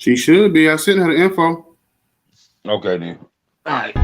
She should be. I sent her the info. Okay, then. All right.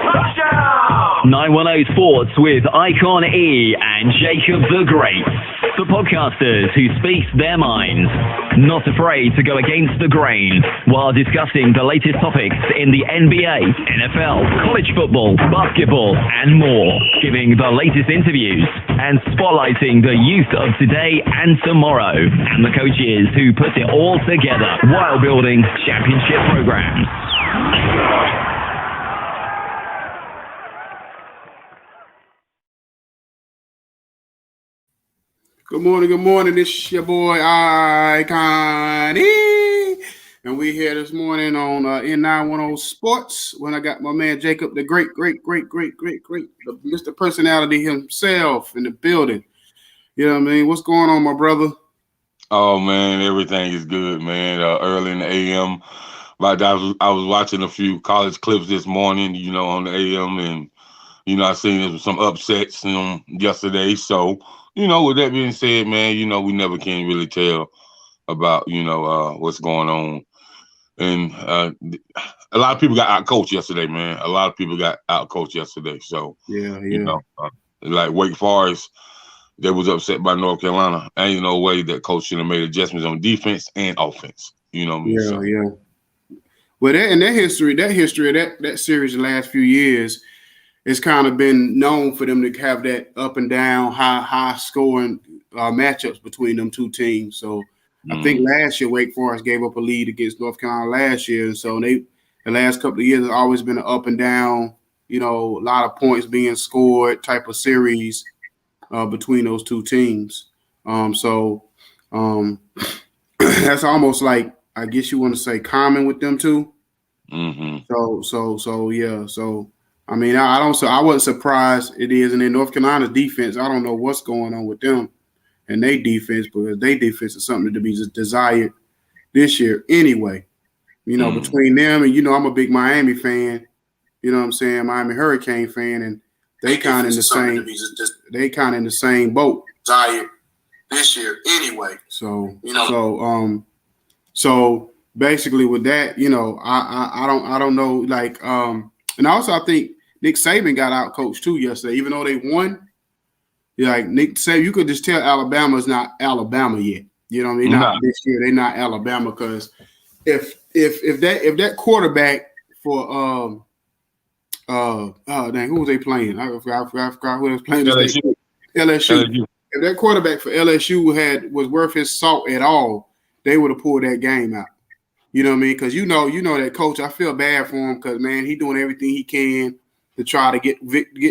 Touchdown! 910 Sports with Icon E and Jacob the Great. The podcasters who speak their minds, not afraid to go against the grain, while discussing the latest topics in the NBA, NFL, college football, basketball, and more. Giving the latest interviews and spotlighting the youth of today and tomorrow, and the coaches who put it all together while building championship programs. Good morning. This your boy Icon E, and we here this morning on N910 Sports. When I got my man Jacob, the great, the Mr. Personality himself in the building. You know what I mean? What's going on, my brother? Oh man, everything is good, man. Early in the AM, like I was watching a few college clips this morning, on the AM, and I seen there was some upsets, yesterday. So. With that being said, man, we never can really tell about, what's going on. And a lot of people got out-coached yesterday, man. So, like Wake Forest, they was upset by North Carolina. Ain't no way that coach should have made adjustments on defense and offense. You know what I mean? Yeah. Well, that history of that series the last few years, it's kind of been known for them to have that up and down, high scoring matchups between them two teams. So I think last year Wake Forest gave up a lead against North Carolina last year, and so the last couple of years has always been an up and down, a lot of points being scored type of series between those two teams. So that's almost like, I guess you want to say, common with them two. Mm-hmm. So. I mean, I wasn't surprised it is. And then North Carolina's defense, I don't know what's going on with them and their defense, because their defense is something to be desired this year anyway. Between them and, I'm a big Miami fan, you know what I'm saying, Miami Hurricane fan, and they kind of in the same boat. Desired this year anyway. So basically with that, I don't know, like, and also I think Nick Saban got out coached too yesterday, even though they won. Like Nick Saban, you could just tell Alabama's not Alabama yet. You know what I mean? Not this year. They're not Alabama, because if that quarterback for who was they playing? I forgot who they was playing. LSU. If that quarterback for LSU was worth his salt at all, they would have pulled that game out. You know what I mean? Because you know that coach, I feel bad for him, because, man, he's doing everything he can to try to get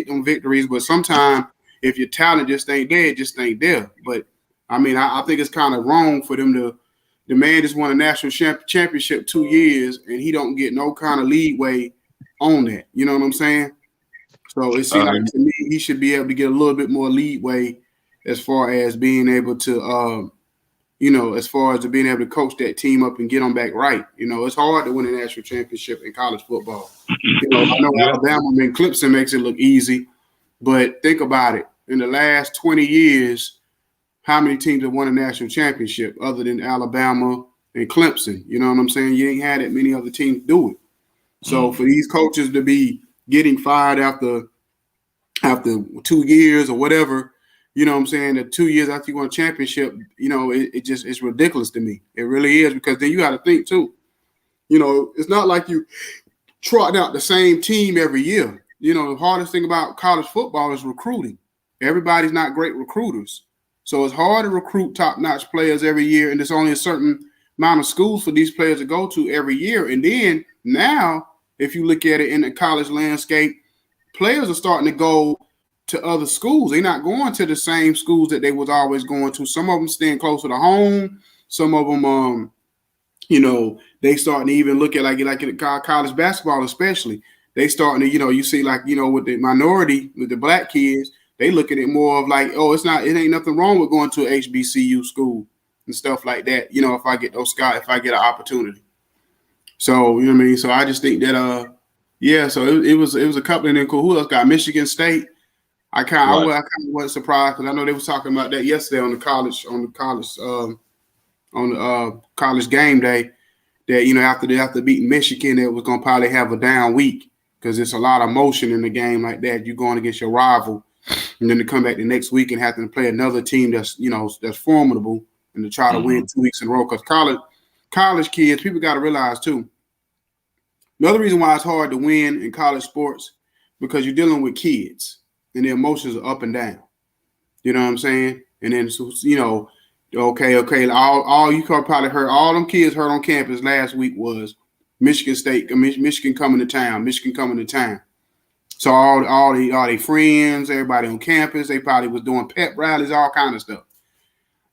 them victories. But sometimes if your talent just ain't there, it just ain't there. But, I mean, I think it's kind of wrong for them to – the man just won a national championship 2 years, and he don't get no kind of leeway on that. You know what I'm saying? So it seems like to me he should be able to get a little bit more leeway as far as being able to as far as being able to coach that team up and get them back right. It's hard to win a national championship in college football. I know Alabama and Clemson makes it look easy, but think about it. In the last 20 years, how many teams have won a national championship other than Alabama and Clemson? You know what I'm saying? You ain't had that many other teams do it. So for these coaches to be getting fired after 2 years or whatever, you know what I'm saying, that 2 years after you won a championship, it's ridiculous to me. It really is, because then you got to think too. It's not like you trot out the same team every year. The hardest thing about college football is recruiting. Everybody's not great recruiters. So it's hard to recruit top-notch players every year, and there's only a certain amount of schools for these players to go to every year. And then now, if you look at it in the college landscape, players are starting to go to other schools. They're not going to the same schools that they was always going to. Some of them staying closer to home. Some of them, they starting to even look at like in college basketball, especially. They starting to, you see like, with the minority, with the black kids, they look at it more of like, oh, it ain't nothing wrong with going to an HBCU school and stuff like that. If I get if I get an opportunity. So, you know what I mean? So I just think that, so it was a couple of them cool. Who else got Michigan State? I kind of wasn't surprised because I know they was talking about that yesterday on the college game day that after beating Michigan, it was gonna probably have a down week because there's a lot of motion in the game like that. You're going against your rival, and then to come back the next week and have to play another team that's that's formidable and to try to win 2 weeks in a row. Because college kids, people got to realize too. Another reason why it's hard to win in college sports because you're dealing with kids and their emotions are up and down. You know what I'm saying? And then okay. All you probably heard, all them kids heard on campus last week was Michigan coming to town. So all their friends, everybody on campus, they probably was doing pep rallies, all kind of stuff.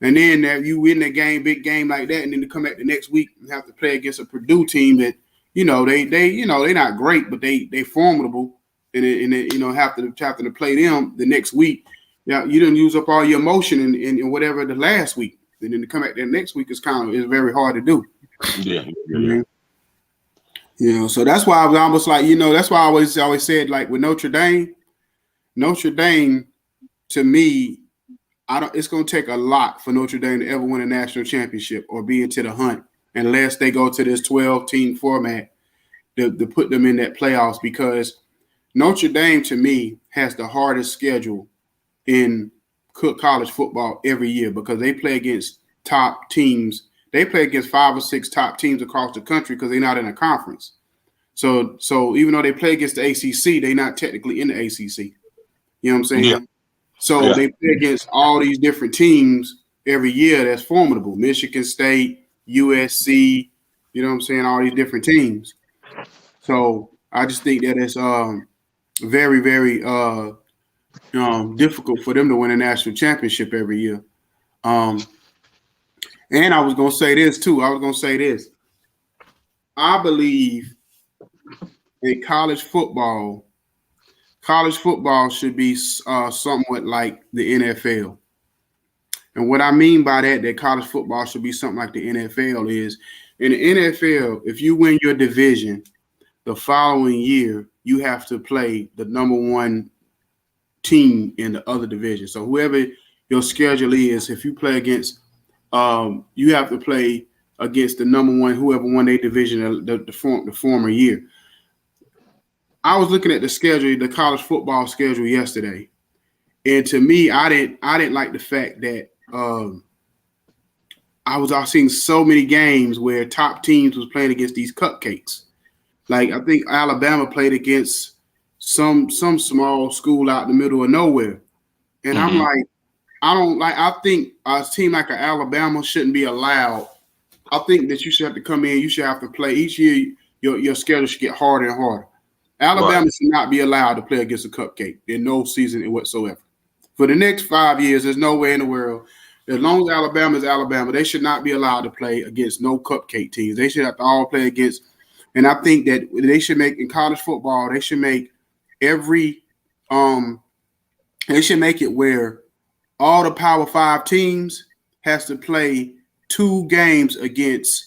And then you win that game, big game like that, and then to come back the next week and have to play against a Purdue team that they're not great, but they formidable, and have to play them the next week. Yeah, you didn't use up all your emotion in whatever the last week, and then to come back the next week is very hard to do. Yeah. So that's why I was almost like, that's why I always said like with Notre Dame, to me, it's going to take a lot for Notre Dame to ever win a national championship or be into the hunt unless they go to this 12-team format to put them in that playoffs, because Notre Dame to me has the hardest schedule in college football every year because they play against top teams. They play against 5 or 6 top teams across the country because they're not in a conference. So even though they play against the ACC, they're not technically in the ACC. You know what I'm saying? Yeah. So they play against all these different teams every year that's formidable. Michigan State, USC, you know what I'm saying? All these different teams. So I just think that it's very, very difficult for them to win a national championship every year. And I was going to say this too. I believe in college football should be somewhat like the NFL. And what I mean by that college football should be something like the NFL is, in the NFL, if you win your division, the following year, you have to play the number one team in the other division. So whoever your schedule is, if you play against, you have to play against the number one, whoever won their division the former year. I was looking at the schedule, the college football schedule yesterday, and to me, I didn't like the fact that I seen so many games where top teams was playing against these cupcakes. Like I think Alabama played against some small school out in the middle of nowhere, and I'm like, I think a team like Alabama shouldn't be allowed. I think that you should have to come in. You should have to play each year. Your schedule should get harder and harder. Alabama should not be allowed to play against a cupcake in no season whatsoever. For the next 5 years, there's no way in the world. As long as Alabama is Alabama, they should not be allowed to play against no cupcake teams. They should have to all play against. And I think that they should make in college football, they should make they should make it where all the Power 5 teams has to play 2 games against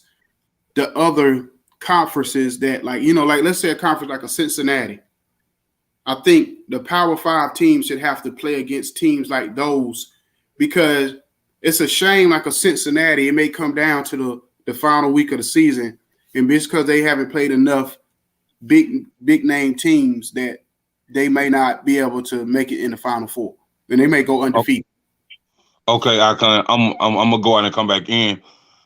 the other conferences that, like let's say a conference like a Cincinnati. I think the Power 5 teams should have to play against teams like those, because it's a shame like a Cincinnati, it may come down to the final week of the season, and because they haven't played enough big name teams that they may not be able to make it in the Final Four, and they may go undefeated. Okay, I'm gonna go out and come back in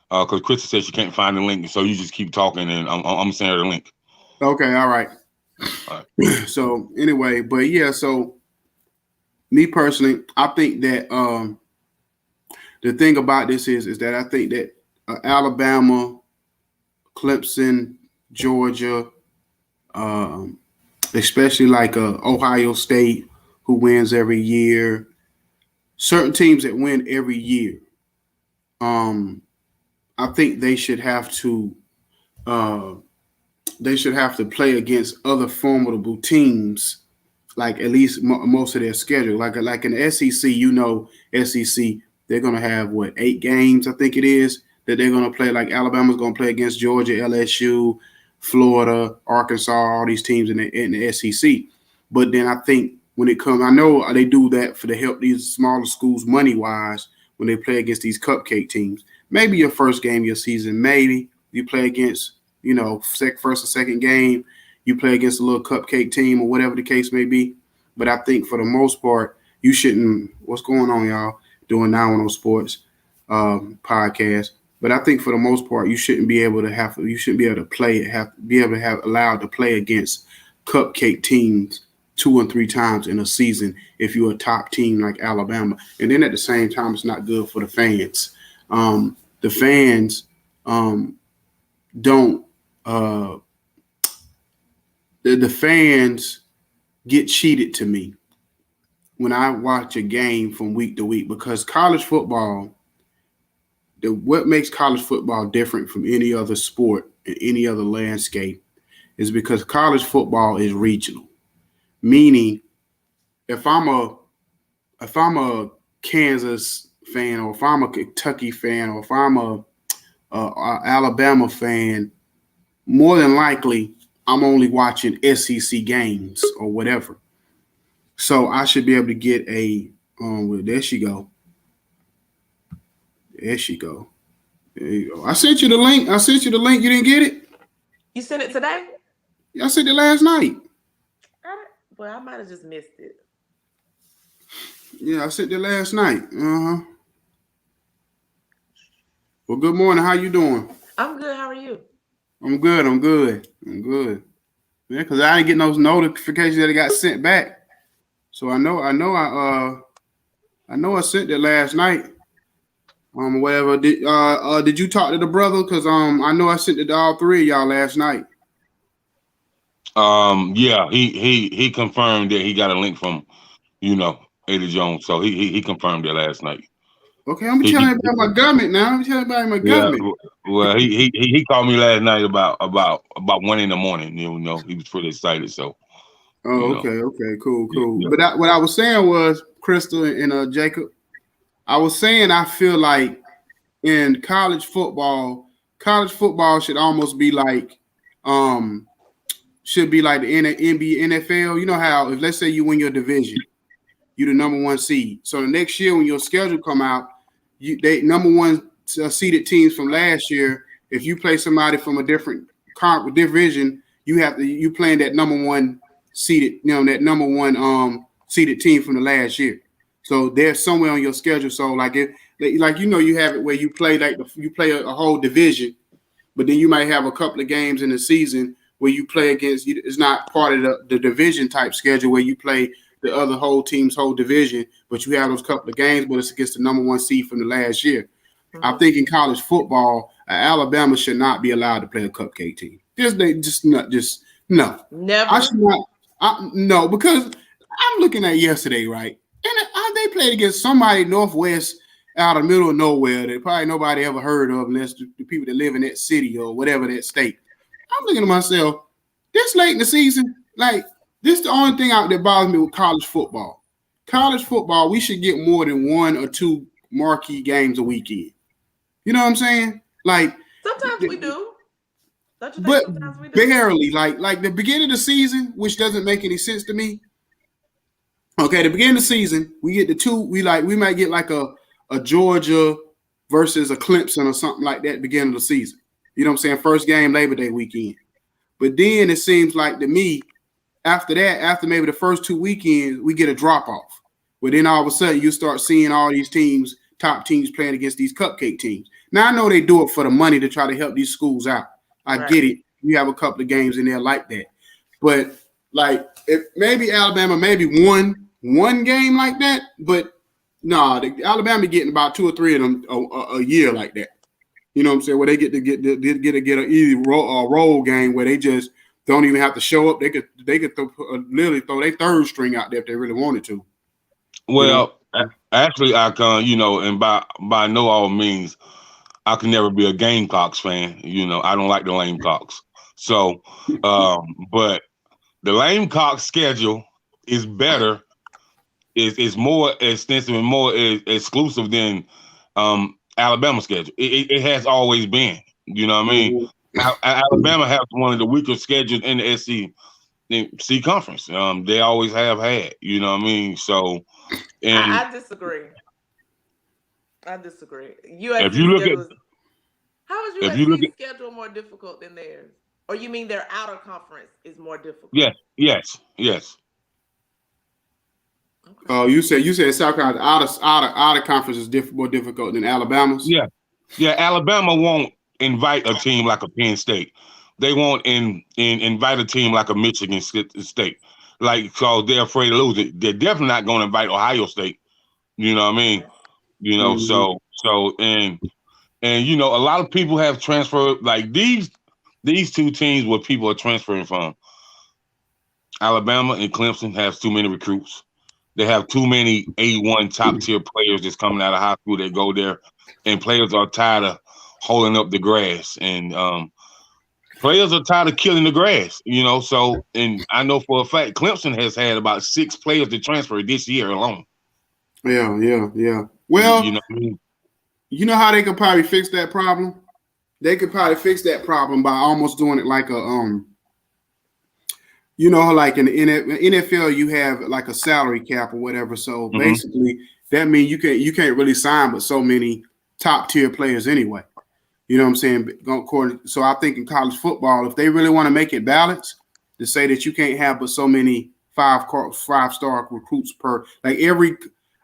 because Krista said she can't find the link, so you just keep talking, and I'm sending her the link. Okay, all right. So anyway, but yeah, so me personally, I think that the thing about this is that I think that Alabama, Clemson, Georgia, especially like Ohio State, who wins every year. Certain teams that win every year. I think they should have to play against other formidable teams, like at least most of their schedule. Like in the SEC, SEC, they're gonna have 8 games, I think it is, that they're gonna play. Like Alabama's gonna play against Georgia, LSU, Florida, Arkansas, all these teams in the SEC. But then I think when it comes, I know they do that to help these smaller schools money wise when they play against these cupcake teams. Maybe your first game of your season, maybe you play against, first or second game, you play against a little cupcake team or whatever the case may be. But I think for the most part, you shouldn't. What's going on, y'all? Doing 910 Sports podcast. But I think for the most part, you shouldn't be able to allowed to play against cupcake teams 2 or 3 times in a season if you're a top team like Alabama. And then at the same time, it's not good for the fans. The fans don't. The fans get cheated to me when I watch a game from week to week, because college football, what makes college football different from any other sport and any other landscape is because college football is regional. Meaning, if I'm a Kansas fan, or if I'm a Kentucky fan, or if I'm a Alabama fan, more than likely I'm only watching SEC games or whatever. So I should be able to get a there she go. There she go. There you go. I sent you the link. You didn't get it? You sent it today? I sent it last night. Well, I might have just missed it. Yeah, I sent it last night. Uh-huh. Well, good morning. How you doing? I'm good. How are you? I'm good. Yeah, because I didn't get those notifications that it got sent back. So I know I sent it last night. Whatever. Did you talk to the brother? Because I know I sent it to all 3 of y'all last night. Yeah, he confirmed that he got a link from, Eddie Jones. So he confirmed it last night. Okay, I'm telling you about my government now. I'm telling you about my government. Well, he called me last night about 1 in the morning. He was pretty excited. So. Oh, okay, cool. Yeah. But what I was saying was, Crystal and Jacob, I was saying I feel like in college football should almost be like the NBA, NFL. You know how, if let's say you win your division, you're the number 1 seed. So the next year when your schedule come out, they number 1 seeded teams from last year. If you play somebody from a different division, you playing that number 1 seeded, that number 1 seeded team from the last year. So they're somewhere on your schedule. So you have it where you play you play a whole division, but then you might have a couple of games in the season where you play against. It's not part of the division type schedule where you play the other whole team's whole division, but you have those couple of games, but it's against the number 1 seed from the last year. Mm-hmm. I think in college football, Alabama should not be allowed to play a cupcake team. No. Never. I should not. No, because I'm looking at yesterday, right? And they played against somebody Northwest out of the middle of nowhere that probably nobody ever heard of unless the people that live in that city or whatever that state. I'm looking at myself, this late in the season, this is the only thing that bothers me with college football. College football, we should get more than 1 or 2 marquee games a weekend. You know what I'm saying? Sometimes we do. Don't you think but sometimes we do? Barely. Like the beginning of the season, which doesn't make any sense to me. Okay, the beginning of the season, we get the 2. We might get like a Georgia versus a Clemson or something like that. Beginning of the season. You know what I'm saying? First game Labor Day weekend. But then it seems like to me, after that, after maybe the first 2 weekends, we get a drop off. But then all of a sudden, you start seeing all these teams, top teams, playing against these cupcake teams. Now I know they do it for the money to try to help these schools out. I get it. You have a couple of games in there like that. But if maybe Alabama maybe one game like that, but no, Alabama getting about 2 or 3 of them a year like that. You know what I'm saying? Where they get a roll game where they just don't even have to show up. They could literally throw their third string out there if they really wanted to. Well, actually, Icon, and by no all means, I can never be a Gamecocks fan. I don't like the lame cocks. So, but the lame cock schedule is better. Is more extensive and more exclusive than Alabama schedule. It has always been. You know what I mean? Alabama has one of the weaker schedules in the SEC conference. They always have had. You know what I mean? So, and I disagree. USC if you look at how is USC's schedule more difficult than theirs? Or you mean their outer conference is more difficult? Yes. Okay. Oh, you said South Carolina outer conference is more difficult than Alabama's? Yeah. Alabama won't invite a team like a Penn State. They won't invite a team like a Michigan State. So they're afraid to lose it. They're definitely not going to invite Ohio State. You know what I mean? So a lot of people have transferred, like these two teams where people are transferring from. Alabama and Clemson have too many recruits. They have too many A1 top tier players that's coming out of high school that go there, and players are tired of holding up the grass, and players are tired of killing the grass. So, and I know for a fact Clemson has had about 6 players to transfer this year alone. Yeah. Well, you know what I mean? You know how they could probably fix that problem? They could probably fix that problem by almost doing it like a like in the NFL you have like a salary cap or whatever. So basically that means you can't really sign but so many top tier players anyway. You know what I'm saying? So I think in college football, if they really want to make it balanced, to say that you can't have but so many five-star recruits per, like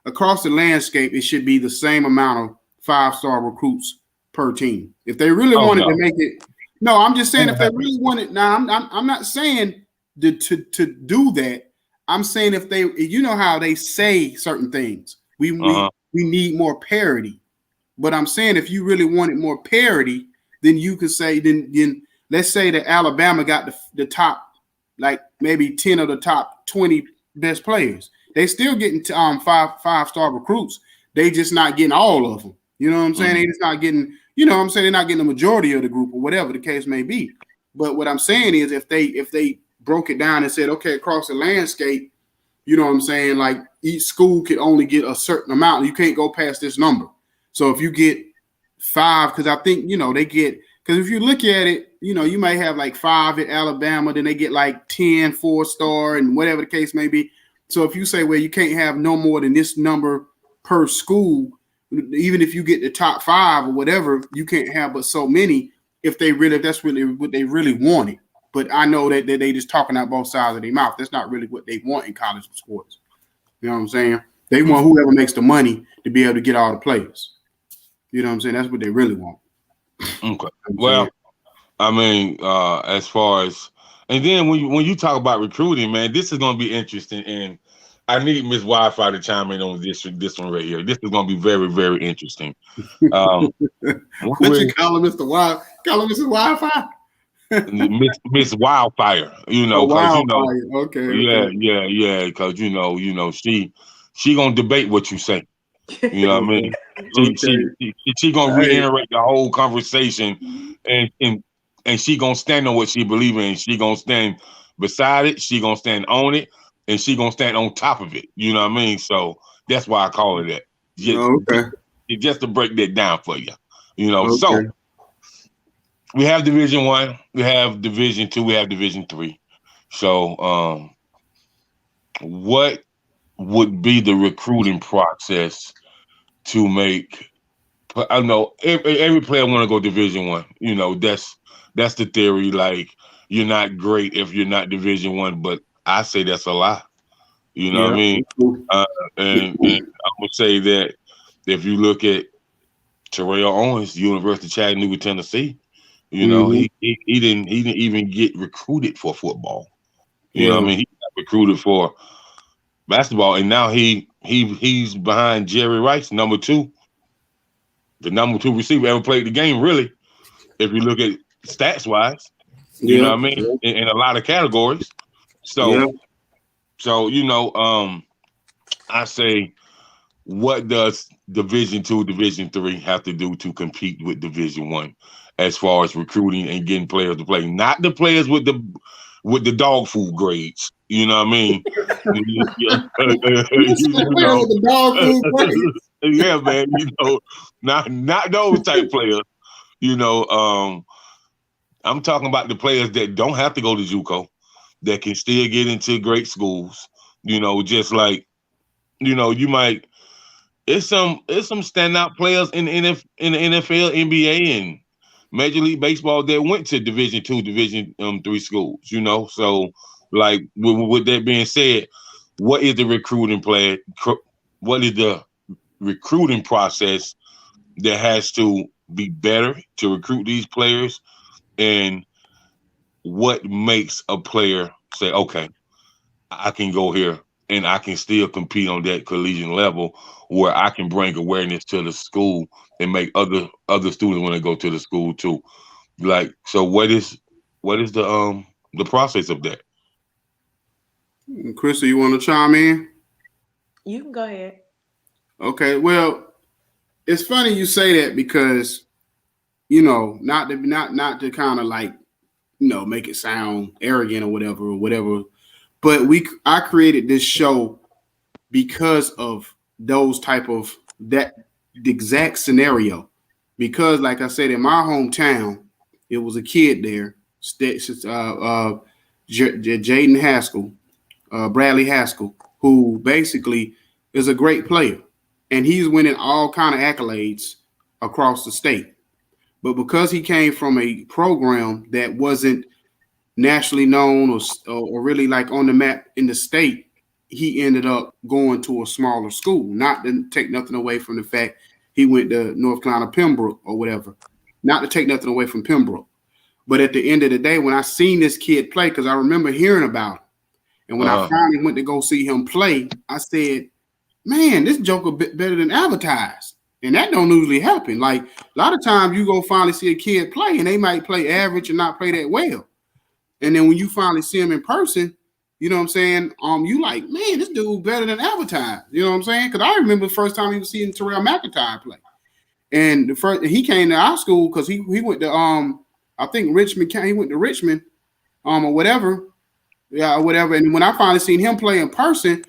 across the landscape, it should be the same amount of 5-star recruits per team. If they really wanted to make it, no, I'm just saying if they really wanted. Now, I'm not saying to do that. I'm saying if they, how they say certain things, we need more parity. But I'm saying if you really wanted more parity, then you could say then let's say that Alabama got the top, like maybe 10 of the top 20 best players. They still getting five-star recruits. They just not getting all of them. You know what I'm saying? They just not getting, they're not getting the majority of the group or whatever the case may be. But what I'm saying is if they broke it down and said, okay, across the landscape, you know what I'm saying? Like each school could only get a certain amount. You can't go past this number. So if you get 5, because I think, they get, because if you look at it, you might have like 5 at Alabama, then they get like 10 4-star and whatever the case may be. So if you say, well, you can't have no more than this number per school, even if you get the top 5 or whatever, you can't have but so many if that's really what they really wanted. But I know that they just talking out both sides of their mouth. That's not really what they want in college sports. You know what I'm saying? They want whoever makes the money to be able to get all the players. You know what I'm saying? That's what they really want. Okay. Well, I mean, as far as, and then when you talk about recruiting, man, this is going to be interesting, and I need Miss Wi-Fi to chime in on this one right here. This is going to be very, very interesting. What you call him, Mr. Wi? Call him Mr. Wi-Fi? Miss Wildfire, Wildfire. Okay. Yeah, because she gonna debate what you say. You know what I mean? She gonna reiterate the whole conversation, and she gonna stand on what she believes in. She gonna stand beside it. She gonna stand on it, and she gonna stand on top of it. You know what I mean? So that's why I call it that. Just to break that down for you. So we have Division 1, we have Division 2, we have Division 3. So what would be the recruiting process to make? I know every player want to go Division 1. That's the theory. Like, you're not great if you're not Division 1, but I say that's a lie. You know what I mean? And I would say that if you look at Terrell Owens, University of Chattanooga, Tennessee, he didn't even get recruited for football. You know what I mean? He got recruited for basketball, and now he's behind Jerry Rice, the number 2 receiver ever played the game, really, if you look at stats wise. You Yeah. know what I mean? In a lot of categories. So, I say, what does Division II, Division III have to do to compete with Division I as far as recruiting and getting players to play? Not the players with the dog food grades. You know what I mean? The dog food grades. Yeah, man. Not those type players. I'm talking about the players that don't have to go to JUCO, that can still get into great schools. Just like, you might. It's some standout players in the NFL, NBA, and Major League Baseball that went to Division II, Division III schools. So like with that being said, what is the recruiting plan? What is the recruiting process that has to be better to recruit these players, and what makes a player say, okay, I can go here and I can still compete on that collegiate level where I can bring awareness to the school and make other students want to go to the school too. Like, so what is the process of that? Krista, you want to chime in? You can go ahead. Okay, well, it's funny you say that because, not to kind of like, make it sound arrogant or whatever. But I created this show because of those type of the exact scenario. Because, like I said, in my hometown, it was a kid there, Jaden Haskell, Bradley Haskell, who basically is a great player, and he's winning all kind of accolades across the state. But because he came from a program that wasn't nationally known or really like on the map in the state, he ended up going to a smaller school. Not to take nothing away from the fact he went to North Carolina Pembroke or whatever. Not to take nothing away from Pembroke. But at the end of the day, when I seen this kid play, because I remember hearing about him, and when I finally went to go see him play, I said, man, this joker bit better than advertised. And that don't usually happen. Like, a lot of times you go finally see a kid play and they might play average and not play that well. And then when you finally see him in person, you know what I'm saying? You like, man, this dude better than advertised. You know what I'm saying? Because I remember the first time he was seeing Terrell McIntyre play. And he came to our school because he went to I think Richmond. He went to Richmond, or whatever. Yeah, or whatever. And when I finally seen him play in person,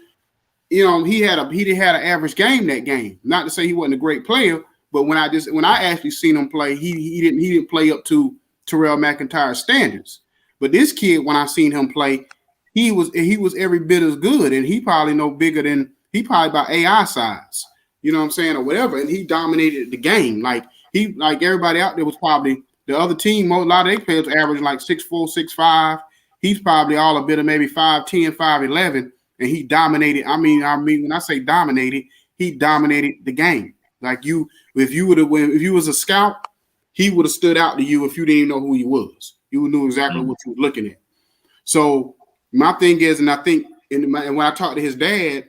he had an average game that game. Not to say he wasn't a great player, but when I actually seen him play, he didn't play up to Terrell McIntyre's standards. But this kid, when I seen him play, he was every bit as good, and he probably about AI size, you know what I'm saying, or whatever. And he dominated the game. Like everybody out there was probably the other team. A lot of their players averaging like 6'4", 6'5". He's probably all a bit of maybe 5'10", 5'11", and he dominated. I mean, when I say dominated, he dominated the game. Like if you was a scout, he would have stood out to you if you didn't even know who he was. You knew exactly what you were looking at. So my thing is, and I think, and when I talked to his dad,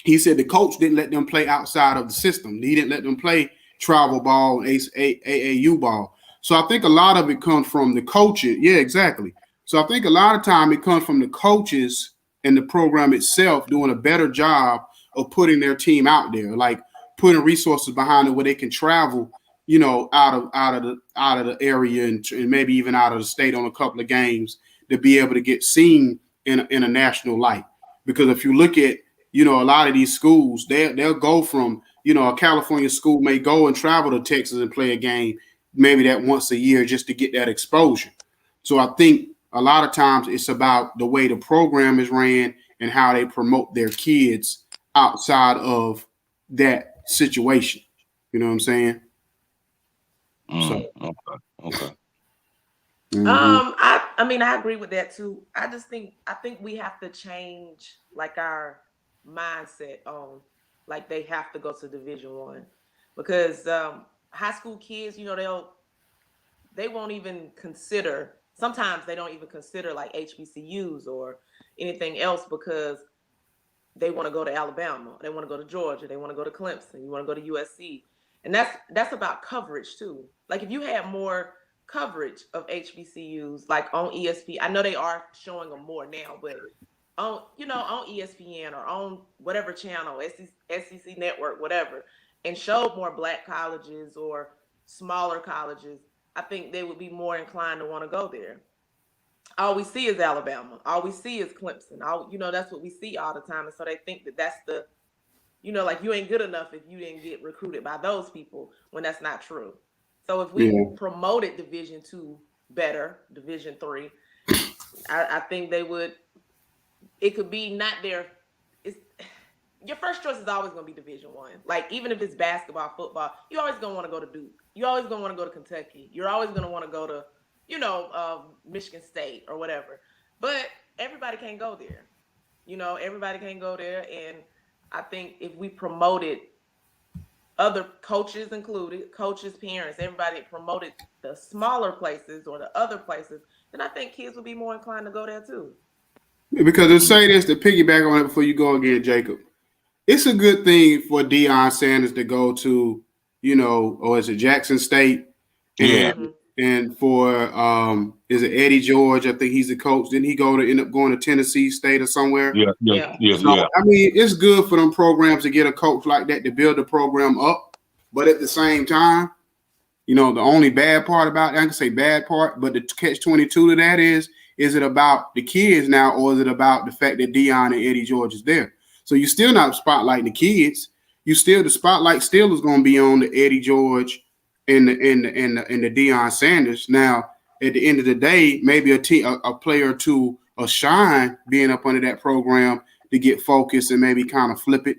he said the coach didn't let them play outside of the system. He didn't let them play travel ball and AAU ball. So I think a lot of it comes from the coaches. Yeah, exactly. So I think a lot of time it comes from the coaches and the program itself doing a better job of putting their team out there, like putting resources behind it where they can travel, out of the area and maybe even out of the state on a couple of games to be able to get seen in a national light. Because if you look at, a lot of these schools, they'll go from, a California school may go and travel to Texas and play a game, maybe that once a year just to get that exposure. So I think a lot of times it's about the way the program is ran and how they promote their kids outside of that situation. You know what I'm saying? Okay. Mm-hmm. I agree with that too. I think we have to change like our mindset on like they have to go to Division I, because high school kids, they won't even consider. Sometimes they don't even consider like HBCUs or anything else because they want to go to Alabama, they want to go to Georgia, they want to go to Clemson, you want to go to USC. And that's about coverage too. Like if you had more coverage of HBCUs, like on ESPN. I know they are showing them more now, but on ESPN or on whatever channel, SEC Network, whatever, and showed more Black colleges or smaller colleges, I think they would be more inclined to want to go there. All we see is Alabama. All we see is Clemson. That's what we see all the time. And so they think that that's the, like you ain't good enough if you didn't get recruited by those people, when that's not true. So if we promoted Division II better, Division III, I think they would. It could be not their. Your first choice is always going to be Division I. Like, even if it's basketball, football, you're always going to want to go to Duke. You're always going to want to go to Kentucky. You're always going to want to go to, Michigan State or whatever. But everybody can't go there. Everybody can't go there. And I think if we promoted, other coaches included, coaches, parents, everybody promoted the smaller places or the other places, then I think kids would be more inclined to go there too. Because to say this, to piggyback on it before you go again, Jacob, it's a good thing for Deion Sanders to go to, or is it Jackson State? And for is it Eddie George? I think he's the coach. Didn't he end up going to Tennessee State or somewhere? Yeah. I mean, it's good for them programs to get a coach like that to build the program up. But at the same time, the only bad part about it, I can say bad part, but the catch-22 to that is it about the kids now, or is it about the fact that Deion and Eddie George is there? So you're still not spotlighting the kids. The spotlight still is going to be on the Eddie George and the Deion Sanders. Now, at the end of the day, maybe a player or two will shine being up under that program to get focused and maybe kind of flip it.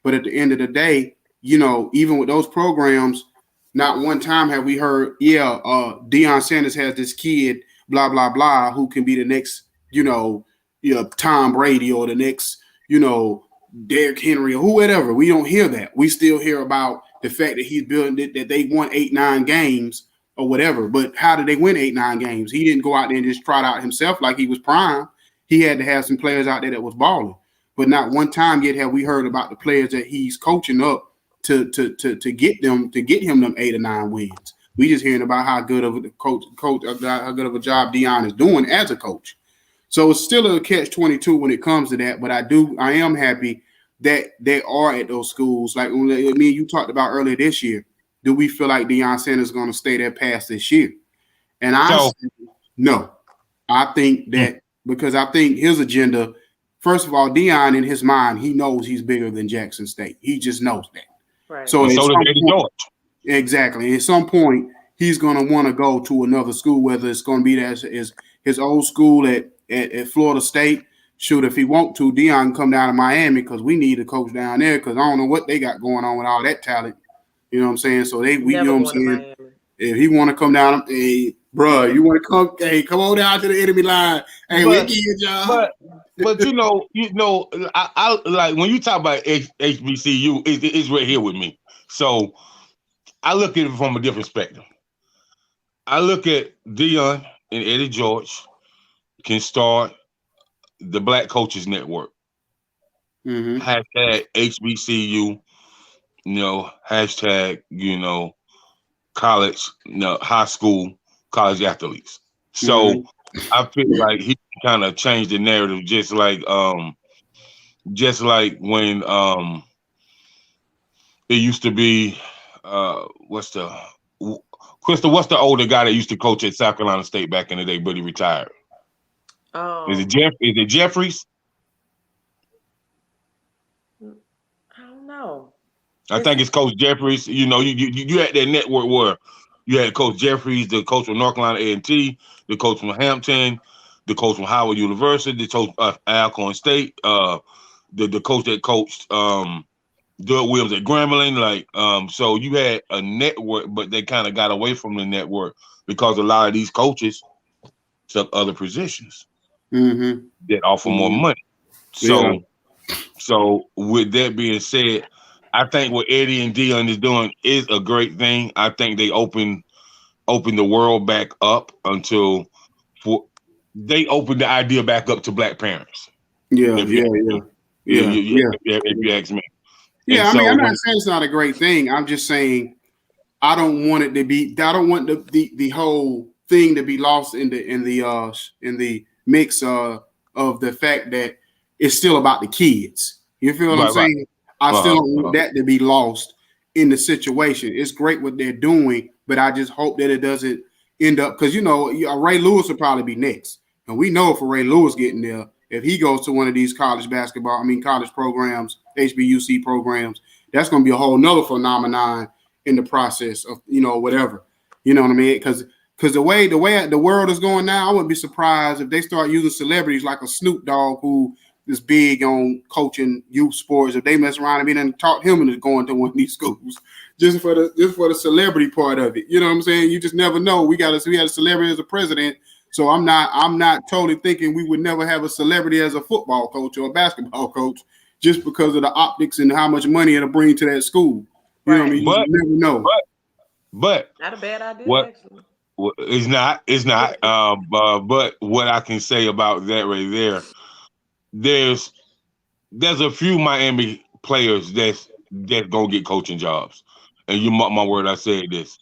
But at the end of the day, even with those programs, not one time have we heard, Deion Sanders has this kid, blah, blah, blah, who can be the next, Tom Brady or the next, Derrick Henry or whoever. We don't hear that. We still hear about the fact that he's building it, that they won 8-9 games or whatever. But how did they win 8-9 games? He didn't go out there and just trot out himself like he was prime. He had to have some players out there that was balling. But not one time yet have we heard about the players that he's coaching up to get him them 8 or 9 wins. We just hearing about how good of a how good of a job Deion is doing as a coach. So it's still a catch-22 when it comes to that. But I am happy that they are at those schools. Like me and you talked about earlier this year. Do we feel like Deion Sanders is going to stay there past this year? And no. I think that because I think his agenda, first of all, Deion in his mind, he knows he's bigger than Jackson State. He just knows that. Right. So does Eddie George. Exactly. At some point, he's going to want to go to another school, whether it's going to be his old school at Florida State. Shoot, if he want to, Deion can come down to Miami because we need a coach down there because I don't know what they got going on with all that talent. You know what I'm saying? So you know what I'm saying? If he want to come down, hey, bro, you want to come? Hey, come on down to the enemy line. Hey, we'll give you a job. But I like when you talk about HBCU, it's right here with me. So I look at it from a different spectrum. I look at Deion and Eddie George can start the Black Coaches Network. Hashtag HBCU, hashtag, college, high school, college athletes. So I feel like he kind of changed the narrative, just like when it used to be, what's the older guy that used to coach at South Carolina State back in the day, but he retired? Is it Jeffries? I don't know. I think it's Coach Jeffries. You had that network where you had Coach Jeffries, the coach from North Carolina A&T, the coach from Hampton, the coach from Howard University, the coach Alcorn State, the coach that coached Doug Williams at Grambling. So you had a network, but they kind of got away from the network because a lot of these coaches took other positions that offer more money. So with that being said, I think what Eddie and Deion is doing is a great thing. I think they open the world back up they open the idea back up to Black parents. If you ask me. Yeah, I'm not saying it's not a great thing. I'm just saying I don't want it to be. I don't want the whole thing to be lost in the mix of the fact that it's still about the kids. You feel what I'm Right, right. saying? I still Uh-huh. don't want that to be lost in the situation. It's great what they're doing, but I just hope that it doesn't end up because Ray Lewis will probably be next, and we know if Ray Lewis getting there, if he goes to one of these college programs, HBUC programs, that's going to be a whole nother phenomenon in the process of whatever, you know what I mean? Because the way the world is going now, I wouldn't be surprised if they start using celebrities like a Snoop Dogg who is big on coaching youth sports. If they mess around and then taught him into going to one of these schools just for the celebrity part of it, you know what I'm saying? You just never know. We had a celebrity as a president, so I'm not totally thinking we would never have a celebrity as a football coach or a basketball coach just because of the optics and how much money it'll bring to that school. You know what I mean? You just never know. But not a bad idea, what actually. it's not. But what I can say about that right there, there's a few Miami players that's gonna get coaching jobs, and you mark my word, I said this: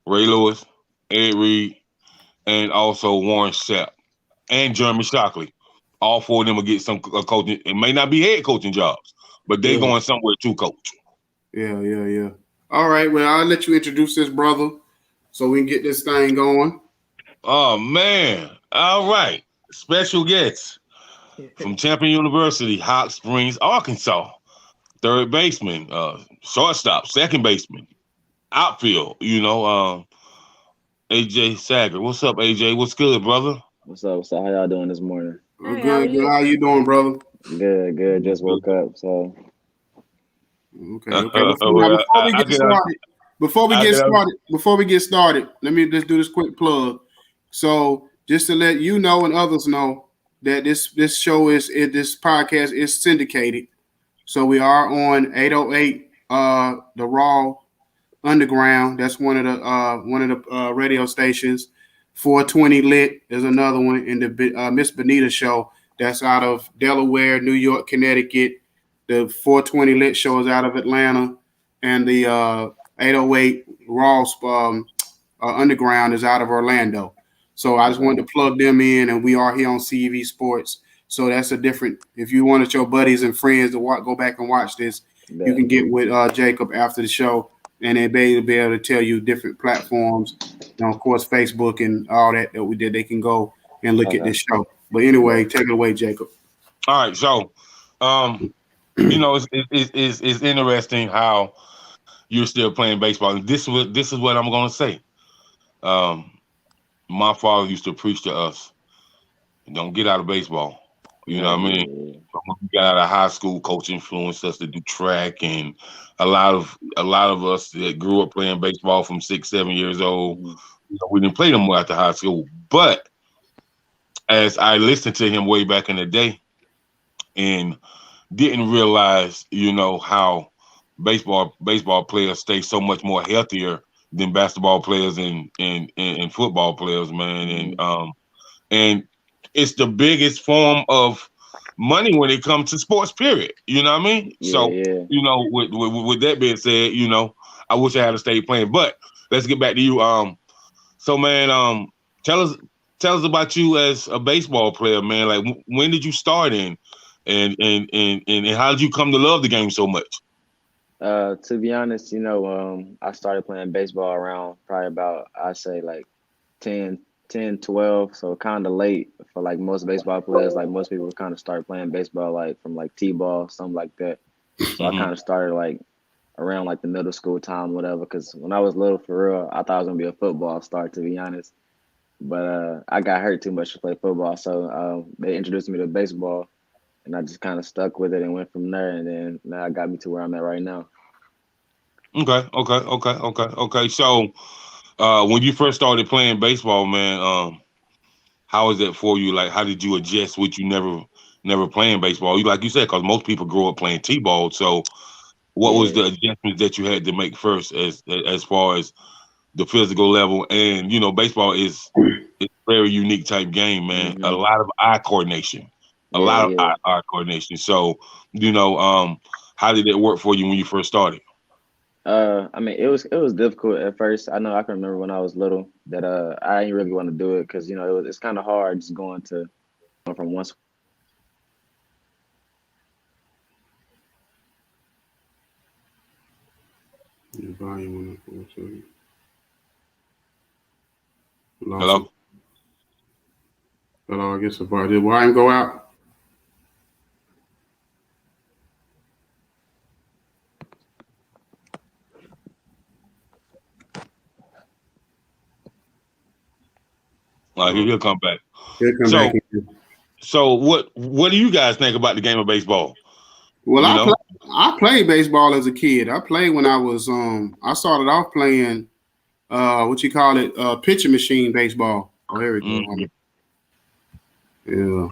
Ray Lewis, Ed Reed, and also Warren Sapp and Jeremy Shockley. All four of them will get some coaching. It may not be head coaching jobs, but they going somewhere to coach. Yeah. All right. Well, I'll let you introduce this brother so we can get this thing going. Oh man! All right, special guest from Champion University, Hot Springs, Arkansas. Third baseman, shortstop, second baseman, outfield. Ajay Sager. What's up, AJ? What's good, brother? What's up? How y'all doing this morning? Hey, good. How you doing, brother? Good. Just woke up, so. Okay. Before we get started, let me just do this quick plug. So, just to let you know and others know that this podcast is syndicated. So we are on 808 the Raw Underground. That's one of the radio stations. 420 Lit is another one, in the Miss Benita show that's out of Delaware, New York, Connecticut. The 420 Lit show is out of Atlanta, and the 808 Raw Underground is out of Orlando. So I just wanted to plug them in, and we are here on CEV Sports. So that's a different. If you wanted your buddies and friends to go back and watch this, you can get with Jacob after the show, and they'll be able to tell you different platforms, of course, Facebook and all that we did. They can go and look at this show. But anyway, take it away, Jacob. All right, so it's interesting how you're still playing baseball, and this is what I'm gonna say. My father used to preach to us, "Don't get out of baseball." You know what I mean? When we got out of high school, coach influenced us to do track, and a lot of us that grew up playing baseball from 6, 7 years old, we didn't play no more after high school. But as I listened to him way back in the day, and didn't realize, how baseball players stay so much more healthier than basketball players and football players, man, and it's the biggest form of money when it comes to sports, period. You know what I mean? Yeah. With that being said, I wish I had stayed playing. But let's get back to you. So man, tell us about you as a baseball player, man. Like, when did you start in, and how did you come to love the game so much? To be honest, I started playing baseball around probably about, I'd say like 10, 12, so kind of late for like most baseball players. Like most people kind of start playing baseball like from like T-ball, something like that. So I kind of started like around like the middle school time, whatever, because when I was little, for real, I thought I was going to be a football star, to be honest. But I got hurt too much to play football, so they introduced me to baseball, and I just kind of stuck with it and went from there, and then now it got me to where I'm at right now. Okay. So when you first started playing baseball, man, how was that for you? Like, how did you adjust with you never playing baseball? Like you said, because most people grow up playing T-ball. So what was the adjustments that you had to make first as far as the physical level? And, baseball is a very unique type game, man. A lot of eye coordination. Eye coordination. So, how did it work for you when you first started? I mean, it was difficult at first. I know I can remember when I was little that I didn't really want to do it because it's kind of hard just going from one. Your volume on the phone, Hello. Hello, I guess the bar did volume go out. He'll come back. He'll come So, back in. so what do you guys think about the game of baseball? Well, You know? I played baseball as a kid. I played when I was I started off playing what you call it, pitching machine baseball. Oh, here we go. Mhm. Yeah.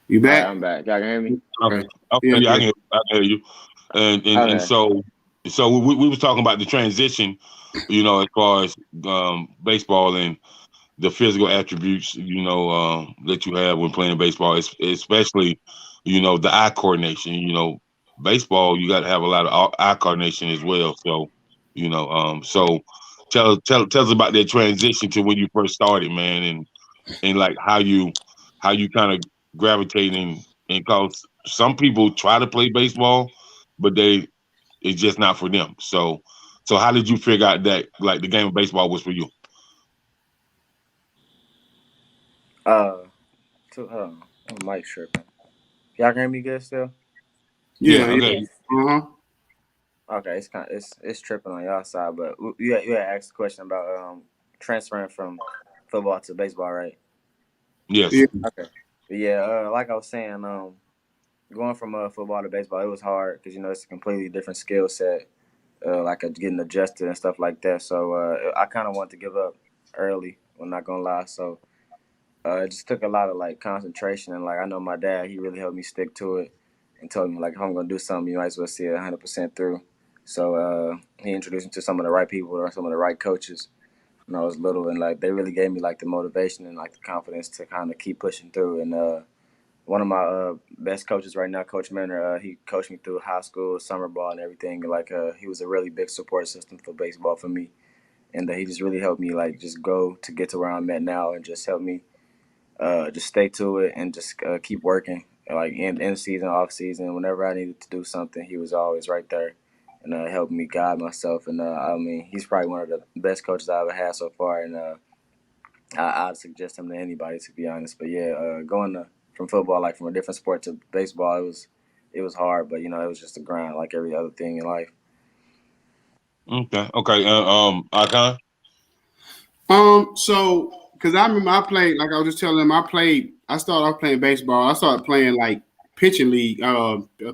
You All right, back? I'm back. Y'all can hear me? Okay. Yeah, Yeah, yeah. I can hear you. And Okay. so we was talking about the transition, as far as baseball and the physical attributes, that you have when playing baseball, especially, the eye coordination. Baseball, you got to have a lot of eye coordination as well. So, so tell us about that transition to when you first started, man, and like how you kind of gravitate and cause some people try to play baseball, but it's just not for them. So how did you figure out that like the game of baseball was for you? Uh, hold on. My mic tripping. Y'all can hear me good still? Yeah, Yeah, yeah. okay. Yes. Uh-huh. Okay, it's tripping on y'all side, but you had asked a question about transferring from football to baseball, right? Yes. Yeah. Okay. Yeah, like I was saying, going from football to baseball, it was hard because it's a completely different skill set, like getting adjusted and stuff like that. So I kind of wanted to give up early. I'm not gonna lie. So it just took a lot of like concentration and like I know my dad, he really helped me stick to it and told me like if I'm gonna do something, you might as well see it 100% through. So he introduced me to some of the right people or some of the right coaches when I was little, and like they really gave me like the motivation and like the confidence to kind of keep pushing through. And one of my best coaches right now, Coach Manor, he coached me through high school, summer ball, and everything. Like he was a really big support system for baseball for me, and he just really helped me like just go to get to where I'm at now, and just help me just stay to it and just keep working. Like in season, off season, whenever I needed to do something, he was always right there and helping me guide myself. And I mean, he's probably one of the best coaches I ever had so far, and I'd suggest him to anybody, to be honest. But yeah, going from football, like from a different sport to baseball, it was hard, but it was just a grind, like every other thing in life. Okay. Okay. Icon. So because I remember I played, like I was just telling them, I started off playing baseball. I started playing like pitching league,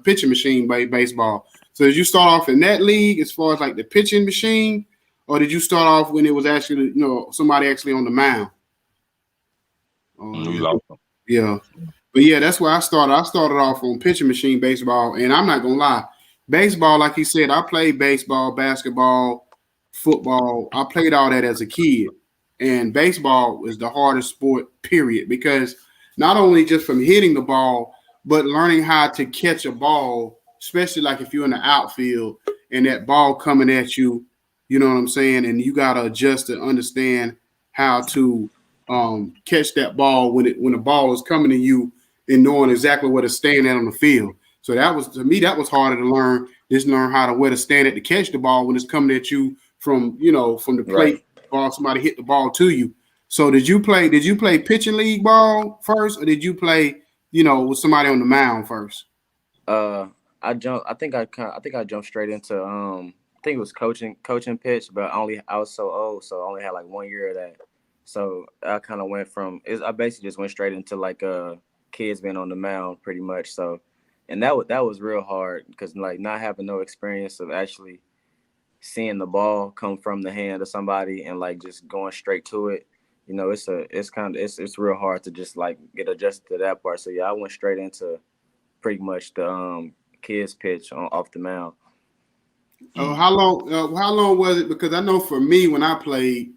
pitching machine baseball. So did you start off in that league as far as like the pitching machine, or did you start off when it was actually, somebody actually on the mound? We Yeah. lost him. Yeah. But yeah, that's where I started. I started off on pitching machine baseball, and I'm not gonna lie, baseball, like he said, I played baseball, basketball, football. I played all that as a kid, and baseball was the hardest sport, period, because not only just from hitting the ball, but learning how to catch a ball, especially like if you're in the outfield and that ball coming at you, you know what I'm saying, and you gotta adjust to understand how to catch that ball when the ball is coming to you and knowing exactly where to stand at on the field. So that was, to me, that was harder to learn. Just learn how to where to stand at to catch the ball when it's coming at you from from the Right. plate, ball somebody hit the ball to you. So did you play pitching league ball first, or did you play with somebody on the mound first? Uh, I jumped. I think I jumped straight into I think it was coaching pitch, but I was so old, so I only had like 1 year of that. So I kind of went I basically just went straight into like kids being on the mound pretty much. So, and that was real hard because like not having no experience of actually seeing the ball come from the hand of somebody and like just going straight to it. It's real hard to just like get adjusted to that part. So yeah, I went straight into pretty much the kids pitch off the mound. How long was it? Because I know for me when I played,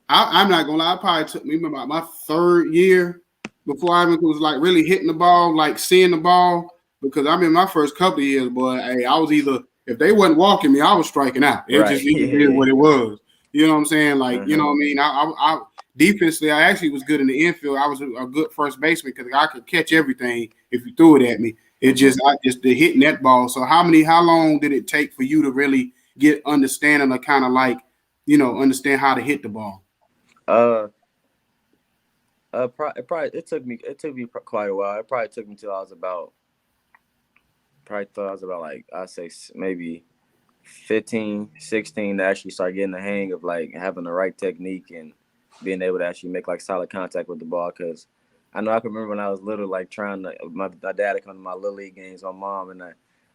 I'm not gonna lie, it probably took me about my third year before I even was like really hitting the ball, like seeing the ball. Because I mean, my first couple of years, boy, hey, I was either if they wasn't walking me, I was striking out. It just is what it was. You know what I'm saying? Like, you know what I mean? I defensively, I actually was good in the infield. I was a good first baseman because I could catch everything if you threw it at me. It just the hitting that ball. So how long did it take for you to really get understanding of kind of like, understand how to hit the ball? It took me quite a while. It probably took me till I was about like, I'd say maybe 15, 16 to actually start getting the hang of like having the right technique and being able to actually make like solid contact with the ball. Because I know I can remember when I was little, like trying to, my dad would come to my little league games, my mom, and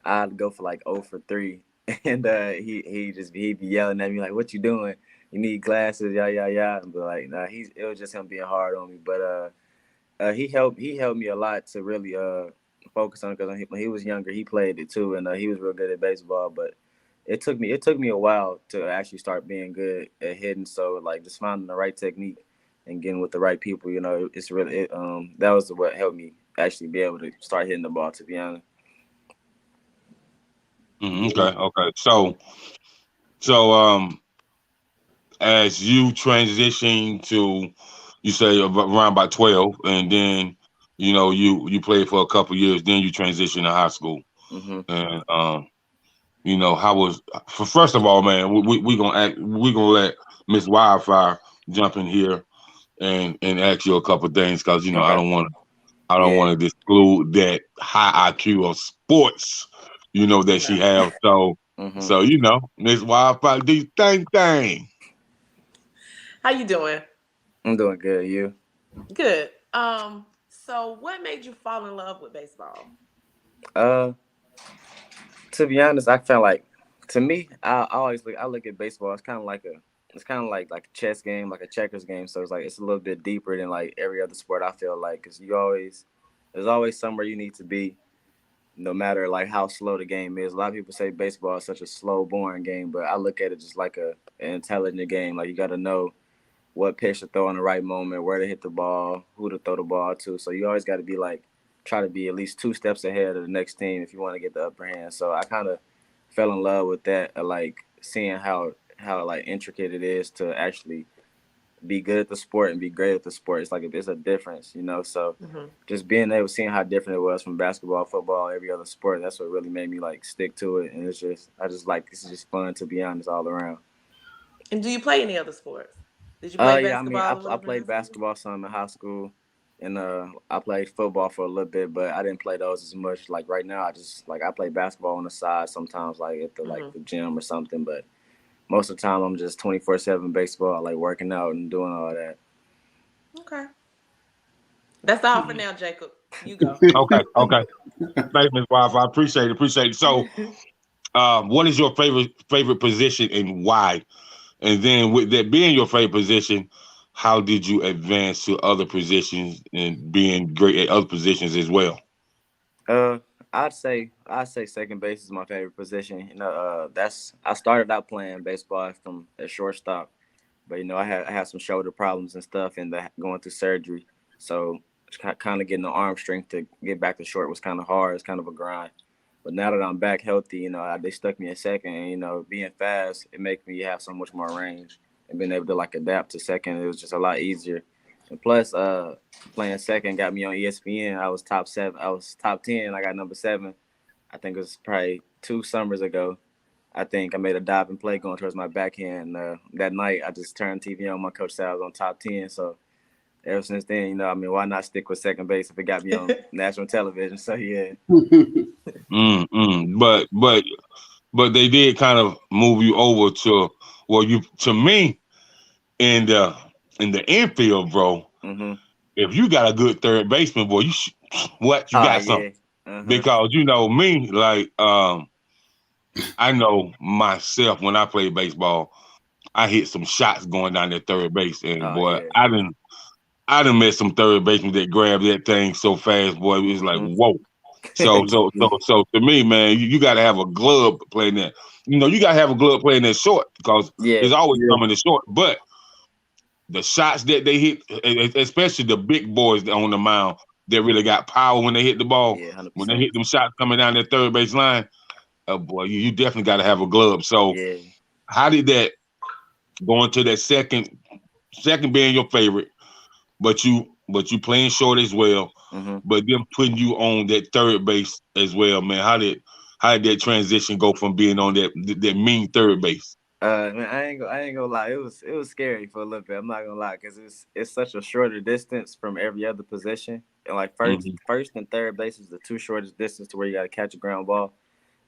I'd go for like 0 for 3. And he'd be yelling at me like, "What you doing? You need glasses, yeah." But like, nah, it was just him being hard on me. But he helped me a lot to really focus on it, because when he was younger, he played it too, and he was real good at baseball. But it took me a while to actually start being good at hitting. So like just finding the right technique and getting with the right people, it's really that was what helped me actually be able to start hitting the ball, to be honest. Okay. So as you transition to, you say around by 12, and then you played for a couple years, then you transition to high school, and how was first of all, man, we gonna let Miss Wildfire jump in here and ask you a couple things, because I don't want to disclude that high IQ of sports that she have. So Miss Wildfire, do you thing. How you doing? I'm doing good. You? Good. So what made you fall in love with baseball? To be honest, I felt like, to me, I look at baseball. It's kind of like a chess game, like a checkers game. So it's a little bit deeper than like every other sport, I feel like, because there's always somewhere you need to be, no matter like how slow the game is. A lot of people say baseball is such a slow, boring game, but I look at it just like an intelligent game. Like, you got to know what pitch to throw in the right moment, where to hit the ball, who to throw the ball to. So you always got to be like, try to be at least 2 steps ahead of the next team if you want to get the upper hand. So I kind of fell in love with that, like seeing how like intricate it is to actually be good at the sport and be great at the sport. It's like it's a difference, So just being able, seeing how different it was from basketball, football, every other sport, that's what really made me like stick to it. And this is just fun, to be honest, all around. And do you play any other sports? Did you play basketball? I played basketball some in high school, and I played football for a little bit, but I didn't play those as much. Like right now, I play basketball on the side sometimes, like at the the gym or something. But most of the time, I'm just 24/7 baseball, like working out and doing all that. Okay, that's all for now, Jacob. You go. Okay. Thanks, Ms. Wife. I appreciate it. So, what is your favorite position and why? And then with that being your favorite position, how did you advance to other positions and being great at other positions as well? I'd say second base is my favorite position. I started out playing baseball from a shortstop, but I had some shoulder problems and stuff, and going through surgery. So kind of getting the arm strength to get back to short was kind of hard. It's kind of a grind. But now that I'm back healthy, they stuck me at second, and being fast, it makes me have so much more range, and being able to like adapt to second, it was just a lot easier. And plus, playing second got me on ESPN. I was top 7. I was top 10. I got number 7. I think it was probably 2 summers ago. I think I made a diving play going towards my backhand. That night, I just turned TV on. My coach said I was on top 10. So ever since then, why not stick with second base if it got me on national television? So yeah. But they did kind of move you over to me in the infield, bro. If you got a good third baseman, boy, you got something. Because me, like I know myself, when I played baseball, I hit some shots going down that third base, and I done met some third basemen that grabbed that thing so fast, boy. It was like, whoa. So to me, man, you got to have a glove playing that. You got to have a glove playing that short, because it's always coming to short. But the shots that they hit, especially the big boys on the mound, that really got power when they hit the ball. When they hit them shots coming down that third base line, boy, you definitely got to have a glove. So, Yeah. how did that go into that second being your favorite, but you playing short as well, but them putting you on that third base as well, man? How did that transition go from being on that mean third base? Man, I ain't gonna lie. It was scary for a little bit. I'm not gonna lie, because it's such a shorter distance from every other position. And like first and third base is the two shortest distance to where you got to catch a ground ball.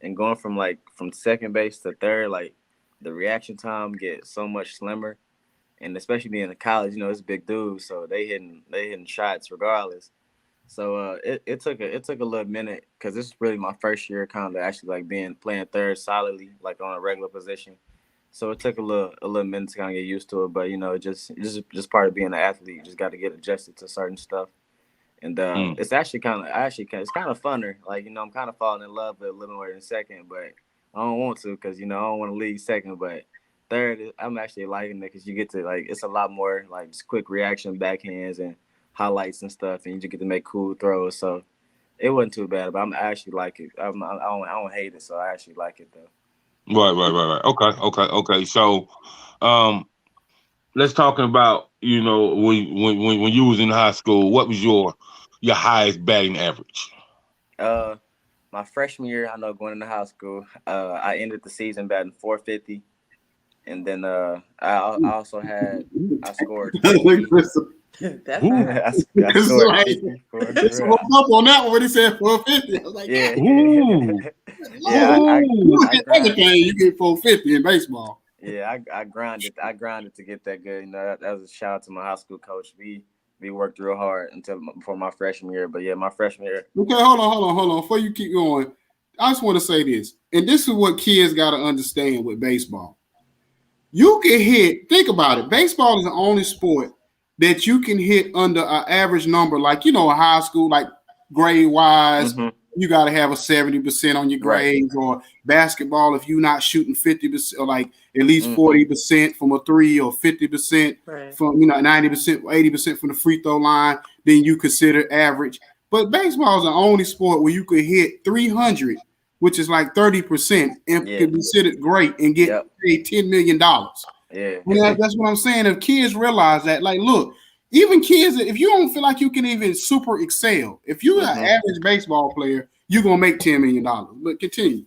And going from second base to third, like the reaction time gets so much slimmer. And especially being in college, it's big dudes, so they hitting shots regardless. So it took a little minute, because this is really my first year kind of actually like playing third solidly, like on a regular position. So it took a little minute to kind of get used to it, but just part of being an athlete. You just got to get adjusted to certain stuff, and it's actually kind of funner. Like I'm kind of falling in love with a little more than second, but I don't want to, because I don't want to lead second. But third, I'm actually liking it, because you get to it's a lot more like just quick reaction backhands and highlights and stuff, and you just get to make cool throws. So it wasn't too bad, but I'm actually like it. I don't hate it, so I actually like it though. Right. Okay. So, let's talk about when you was in high school. What was your highest batting average? My freshman year, I know, going into high school, I ended the season batting 450, and then I also I scored 50. That's high. I scored 50 It's a little up on that one when he said 450. I was like, yeah. I everything you get 450 in baseball. Yeah, I grinded to get that good. That was a shout out to my high school coach. We worked real hard before my freshman year. But yeah, my freshman year. Okay, hold on. Before you keep going, I just want to say this, and this is what kids got to understand with baseball. You can hit. Think about it. Baseball is the only sport that you can hit under an average number, like in high school, like grade wise. You got to have a 70% on your grades, or basketball if you're not shooting 50% or like at least 40% from a three, or 50% from 90%, 80% from the free throw line, then you consider average. But baseball is the only sport where you could hit 300, which is like 30%, and could be considered great and get paid $10 million. Yeah, that's what I'm saying. If kids realize that, like, look, even kids, if you don't feel like you can even super excel, if you're an average baseball player, you're gonna make $10 million. But continue.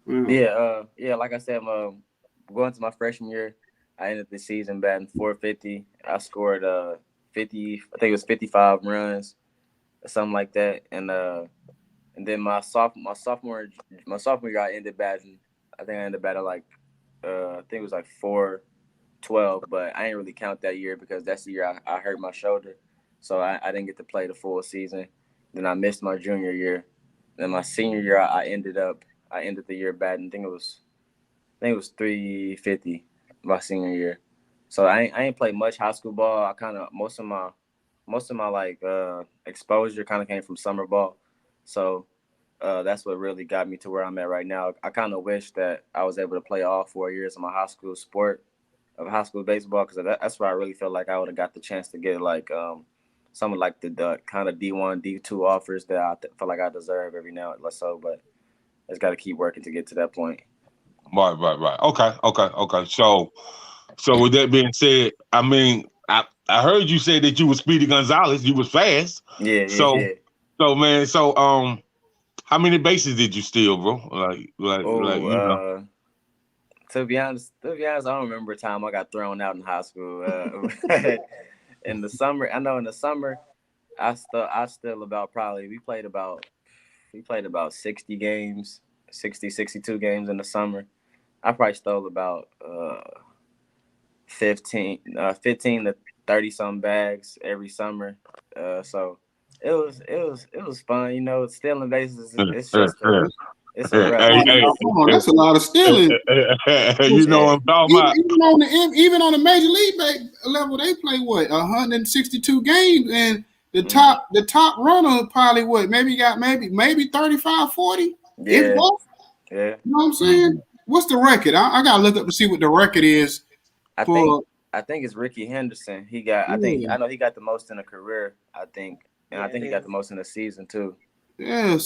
Yeah. Like I said, going to my freshman year, I ended the season batting 450. I scored 50. I think it was 55 runs, or something like that. And then my sophomore year, I ended batting. I think I ended batting like I think it was like 412, but I didn't really count that year because that's the year I hurt my shoulder, so I didn't get to play the full season. Then I missed my junior year. Then my senior year, I ended the year batting. I think it was 350 my senior year. So I ain't played much high school ball. I kind of most of my like exposure kind of came from summer ball. So that's what really got me to where I'm at right now. I kind of wish that I was able to play all 4 years of my high school sport of high school baseball, because that's where I really felt like I would have got the chance to get like some of like the kind of D1, D2 offers that I feel like I deserve every now and so. But I just got to keep working to get to that point. Right. Okay. So with that being said, I mean, I heard you say that you was Speedy Gonzalez. You was fast. Yeah. So man, how many bases did you steal, bro? To be honest, I don't remember a time I got thrown out in high school. In the summer, I still about probably we played about 60 games, 62 games in the summer. I probably stole about 15 to 30 some bags every summer. So it was fun, stealing bases. It's just it's a rush. That's a lot of stealing. You know what I'm talking about. Even on the major league level, they play 162 games, and the top runner probably maybe 35, 40. Yeah. You know what I'm saying? What's the record? I gotta look up to see what the record is. I think it's Ricky Henderson. I know he got the most in a career. I think he got the most in a season too. Yeah, I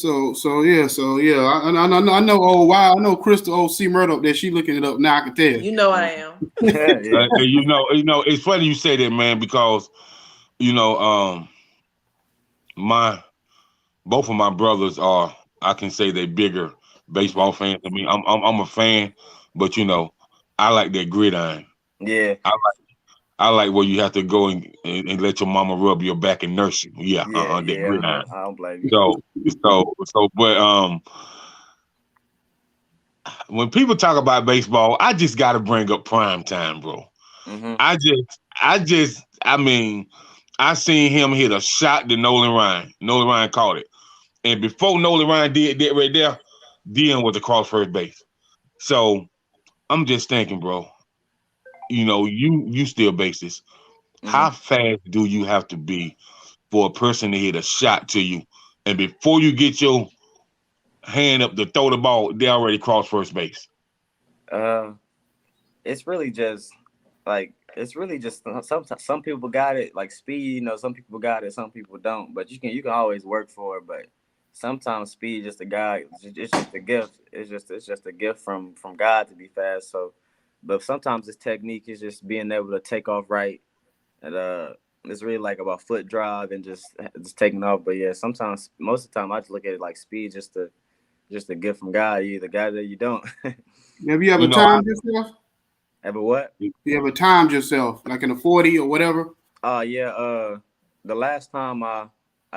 know. Oh wow, I know Crystal O.C. Murdoch that she looking it up now. I can tell. You know I am. Yeah. It's funny you say that, man, because you know, my both of my brothers are, I can say, they bigger baseball fans than me. I'm a fan, but I like that gridiron. Yeah. I like where you have to go and let your mama rub your back and nurse you. Yeah, Yeah. that Yeah. gridiron. I don't blame you. But when people talk about baseball, I just got to bring up prime time, bro. Mm-hmm. I mean, I seen him hit a shot to Nolan Ryan. Nolan Ryan caught it. And before Nolan Ryan did that right there, Dion was across first base. So I'm just thinking, bro, you still bases. How fast do you have to be for a person to hit a shot to you? And before you get your hand up to throw the ball, they already crossed first base. It's really just some people got it like speed. Some people got it, some people don't. But you can always work for it. But sometimes speed just a guy. It's just a gift. It's just a gift from God to be fast. So, but sometimes it's technique. Is just being able to take off right, and it's really like about foot drive and just taking off. But yeah, sometimes most of the time I just look at it like speed, just a gift from God. You either got it or you don't. Have you ever You know, timed yourself? Ever what? You ever timed yourself like in a 40 or whatever? Yeah. The last time I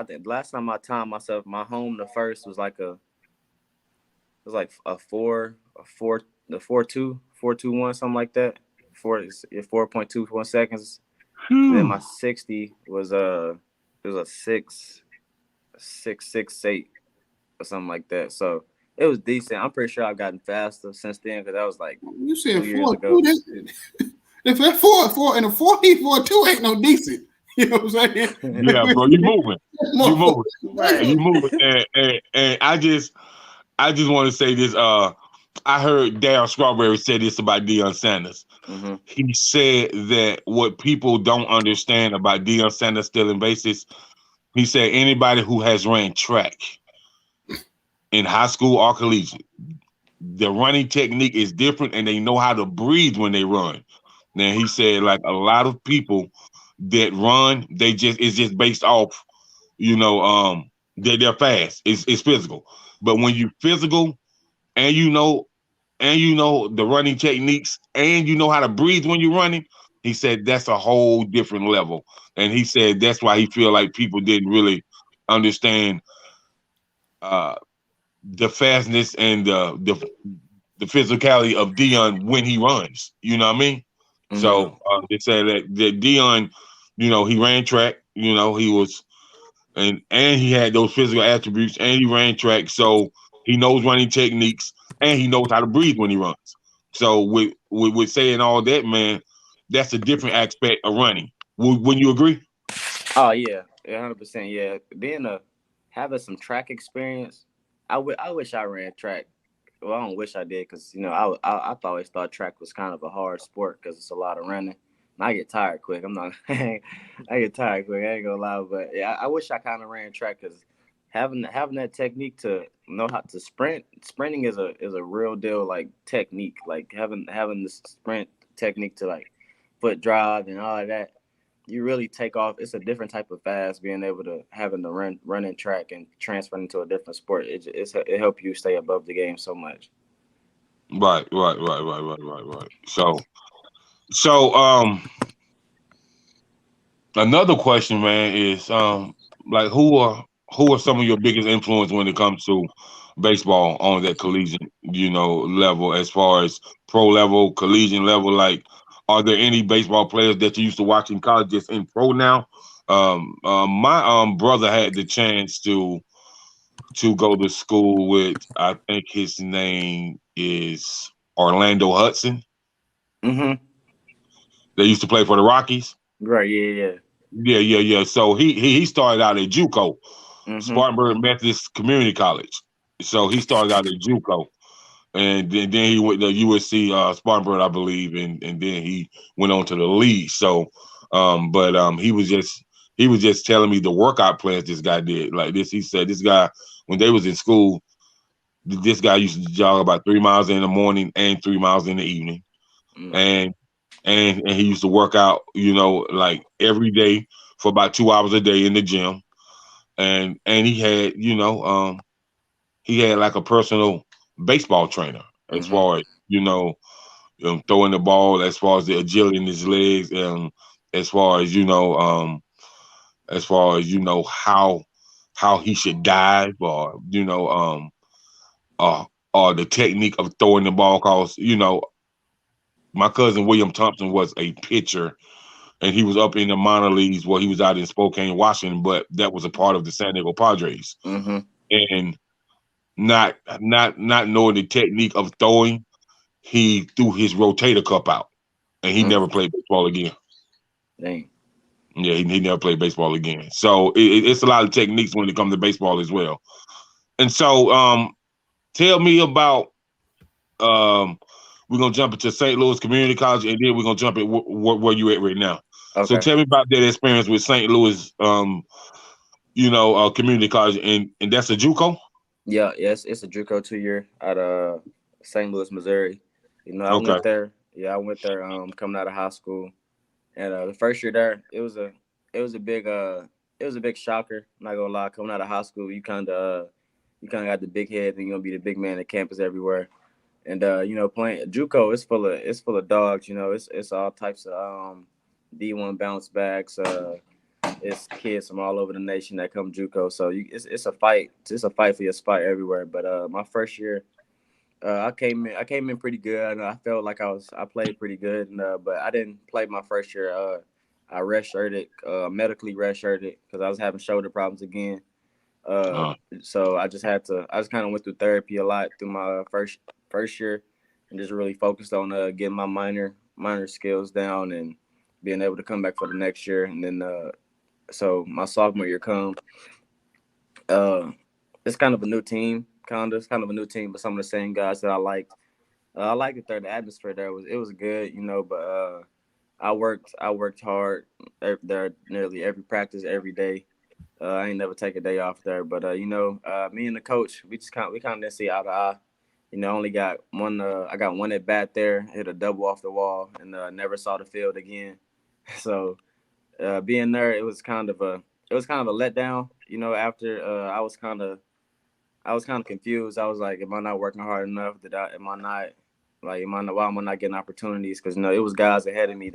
think the last time I timed myself, my home the first was like a the 4.21, something like that. 4.21 seconds. And then my 60 was it was a 6.68 or something like that. So it was decent. I'm pretty sure I've gotten faster since then because that was like You said 2 years ago. 4.2. If that 4 and a 40.2 ain't no decent. You know what I'm saying? yeah, bro, you moving. You moving. Right. You moving. And I just want to say this. I heard Darryl Strawberry say this about Deion Sanders. Mm-hmm. He said that what people don't understand about Deion Sanders stealing bases, he said anybody who has ran track in high school or collegiate, the running technique is different and they know how to breathe when they run. Now he said like a lot of people that run, it's just based off, they're fast. It's physical. But when you physical and the running techniques and you know how to breathe when you're running, he said that's a whole different level. And he said that's why he feel like people didn't really understand the fastness and the physicality of Deion when he runs. You know what I mean? Mm-hmm. So they said that Deion, he ran track. He was and he had those physical attributes and he ran track, so he knows running techniques and he knows how to breathe when he runs. So with saying all that, man, that's a different aspect of running. Wouldn't you agree? Oh yeah, 100%. Yeah, having some track experience, I wish I ran track. Well, I don't wish I did because I always thought track was kind of a hard sport because it's a lot of running. And I get tired quick. I get tired quick. I ain't gonna lie, but yeah, I wish I kind of ran track because having that technique to know how to sprinting is a real deal, like technique, like having the sprint technique to like foot drive and all of that. You really take off. It's a different type of fast. Being able to having to run in track and transferring into a different sport, it help you stay above the game so much. Right. So another question, man, is like who are some of your biggest influence when it comes to baseball on that collegiate, level, as far as pro level, collegiate level? Like, are there any baseball players that you used to watch in college that's in pro now? My brother had the chance to go to school with, I think his name is Orlando Hudson. Mm-hmm. They used to play for the Rockies. Right. Yeah. Yeah. So he started out at JUCO, Mm-hmm. Spartanburg Methodist Community College. So he started out at JUCO, and then he went to USC Spartanburg, I believe, and then he went on to the league. So, he was just telling me the workout plans this guy did. Like this, he said this guy when they was in school, this guy used to jog about 3 miles in the morning and 3 miles in the evening, and he used to work out, like every day for about 2 hours a day in the gym, and he had, he had like a personal baseball trainer as far as throwing the ball, as far as the agility in his legs, and as far as how he should dive, or or the technique of throwing the ball. Cause my cousin William Thompson was a pitcher, and he was up in the minor leagues. Well, he was out in Spokane, Washington, but that was a part of the San Diego Padres. And not knowing the technique of throwing, he threw his rotator cuff out, and he never played baseball again. Dang. Yeah, he never played baseball again. So it's a lot of techniques when it comes to baseball as well. And so, tell me about. We're gonna jump into St. Louis Community College, and then we're gonna jump at where you at right now. Okay. So tell me about that experience with St. Louis, Community College, and that's a JUCO. Yeah, yes, it's a JUCO 2-year out of St. Louis, Missouri. I Okay. went there. Yeah, I went there coming out of high school, and the first year there, it was a big shocker. I'm not gonna lie, coming out of high school, you kind of got the big head, and you're gonna be the big man at campus everywhere. And playing JUCO, it's full of dogs. It's all types of D1 bounce backs. It's kids from all over the nation that come JUCO. So it's a fight. It's a fight for your spot everywhere. But my first year, I came in pretty good, and I felt like I played pretty good. And but I didn't play my first year. I redshirted, medically redshirted, because I was having shoulder problems again. So I just kind of went through therapy a lot through my first year, and just really focused on getting my minor skills down and being able to come back for the next year. And then so my sophomore year come, it's kind of a new team, but some of the same guys that I liked. I liked it there. The atmosphere there was good, but I worked hard there nearly every practice, every day. I ain't never take a day off there, but me and the coach, we kind of didn't see eye to eye. Only got one. I got one at bat there, hit a double off the wall, and never saw the field again. So being there, it was kind of a letdown. After I was kind of confused. I was like, am I not working hard enough? Why am I not getting opportunities? Because it was guys ahead of me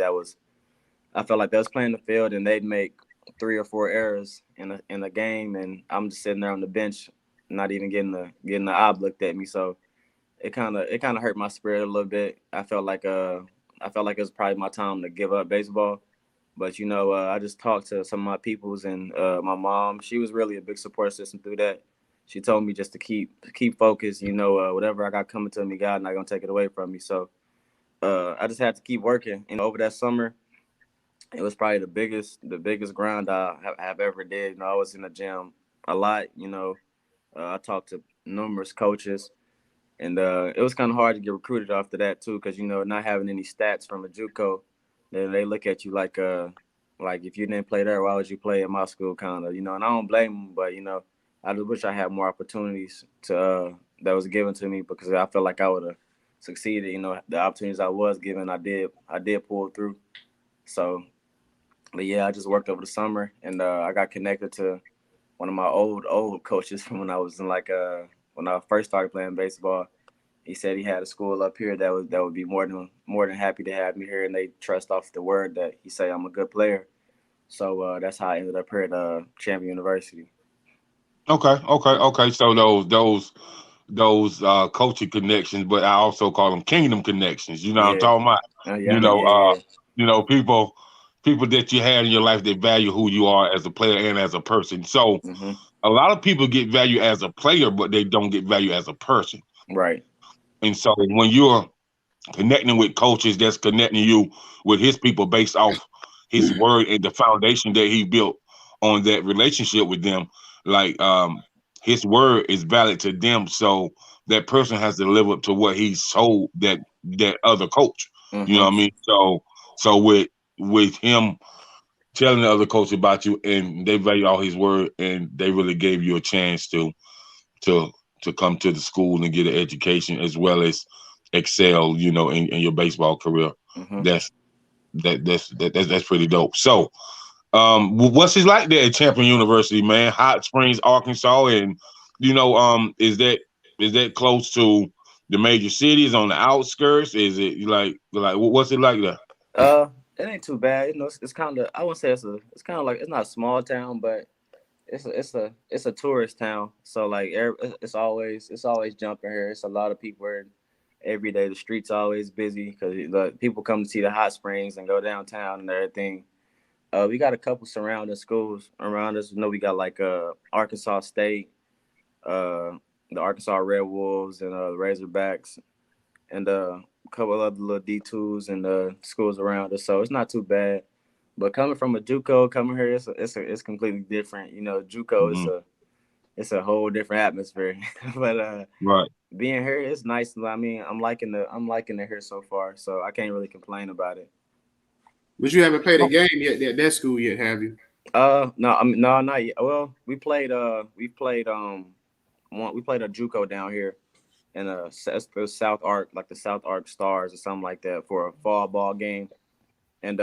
I felt like they was playing the field, and they'd make 3 or 4 errors in a game, and I'm just sitting there on the bench, not even getting the eye looked at me. So it kind of hurt my spirit a little bit. I felt like it was probably my time to give up baseball. But I just talked to some of my peoples, and my mom. She was really a big support system through that. She told me just to keep focused. Whatever I got coming to me, God not gonna take it away from me. So I just had to keep working. Over that summer, it was probably the biggest grind I have ever did. I was in the gym a lot. I talked to numerous coaches, and it was kind of hard to get recruited after that too, because not having any stats from a JUCO, they look at you like if you didn't play there, why would you play at my school? Kind of, and I don't blame them, but I just wish I had more opportunities that was given to me, because I felt like I would have succeeded. The opportunities I was given, I did pull through. So, but yeah, I just worked over the summer, and I got connected to one of my old coaches from when I was in when I first started playing baseball. He said he had a school up here that would be more than happy to have me here, and they trust off the word that he say I'm a good player. So that's how I ended up here at Champion University. Okay. So those coaching connections, but I also call them kingdom connections. What I'm talking about? Yeah. People that you had in your life that value who you are as a player and as a person. So a lot of people get value as a player, but they don't get value as a person. Right. And so when you're connecting with coaches, that's connecting you with his people based off his word and the foundation that he built on that relationship with them. Like his word is valid to them, so that person has to live up to what he's told that other coach. You know what I mean? So with him telling the other coach about you, and they value all his word, and they really gave you a chance to to come to the school and get an education as well as excel, in your baseball career. Mm-hmm. That's pretty dope. So, what's it like there at Champion University, man? Hot Springs, Arkansas, and is that close to the major cities on the outskirts? Is it like what's it like there? It ain't too bad. It's kind of, I wouldn't say it's kind of like, it's not a small town, but it's a tourist town. So like it's always jumping here. It's a lot of people here every day. The streets always busy because the people come to see the hot springs and go downtown and everything. We got a couple surrounding schools around us. We got like Arkansas State, the Arkansas Red Wolves, and the Razorbacks, and a couple other little D2s and schools around us. So it's not too bad. But coming from a JUCO, coming here, it's completely different. JUCO it's a whole different atmosphere. But Right. being here, it's nice. I mean, I'm liking it here so far. So I can't really complain about it. But you haven't played a game yet at that school yet, have you? No, no, not yet. Well, we played a JUCO down here in the South Arc, like the South Arc Stars or something like that, for a fall ball game. And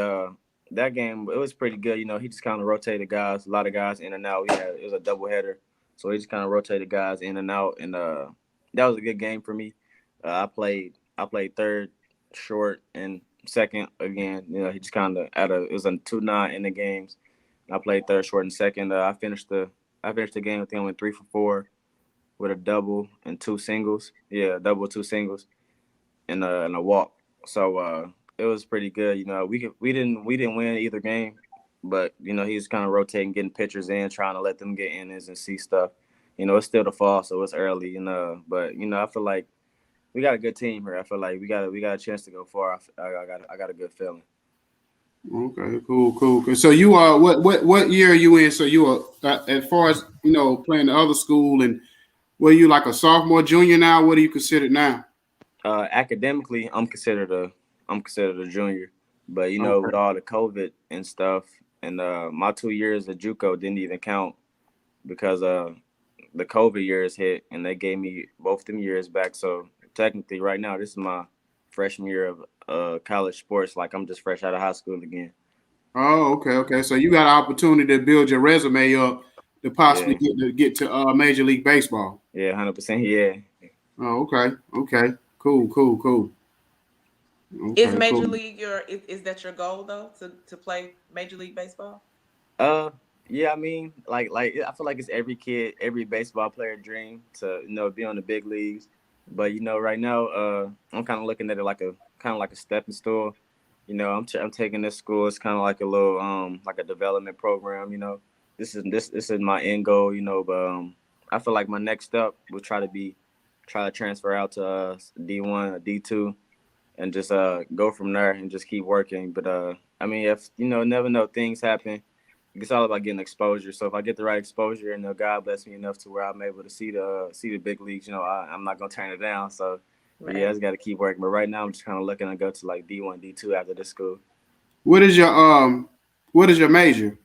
that game, it was pretty good. He just kind of rotated guys, a lot of guys in and out. It was a doubleheader, so he just kind of rotated guys in and out, and that was a good game for me. I played third, short, and second again. He just kind of it was a 2-9 in the games. I played third, short, and second. I finished the game with him with 3 for 4 with a double and 2 singles. Yeah, double, 2 singles, and a walk. So it was pretty good. We didn't win either game, but he's kind of rotating, getting pitchers in, trying to let them get innings and see stuff. It's still the fall, so it's early. But I feel like we got a good team here. I feel like we got a chance to go far. I got a good feeling. Okay, cool. So you are what year are you in? So you are as far as playing the other school, and were you like a sophomore, junior now? What are you considered now? Academically, I'm considered a junior, but Okay. with all the COVID and stuff, and my 2 years at JUCO didn't even count because the COVID years hit, and they gave me both them years back. So technically, right now, this is my freshman year of college sports. Like, I'm just fresh out of high school again. Oh, okay. So you got an opportunity to build your resume up to possibly get to Major League Baseball. Yeah, 100%. Yeah. Oh, okay. Cool. Okay, Is Major cool. League is that your goal though, to play Major League Baseball? Yeah. I mean, like I feel like it's every baseball player dream to be on the big leagues. But right now, I'm kind of looking at it like a stepping stool. I'm taking this school. It's kind of like a little like a development program. This is my end goal. But I feel like my next step will try to transfer out to D1 or D2, and just go from there and just keep working. But I mean, if never know, things happen. It's all about getting exposure. So if I get the right exposure and God bless me enough to where I'm able to see the big leagues, I'm not gonna turn it down. So Right. yeah, I just got to keep working. But right now, I'm just kind of looking to go to like D1, D2 after this school. What is your major?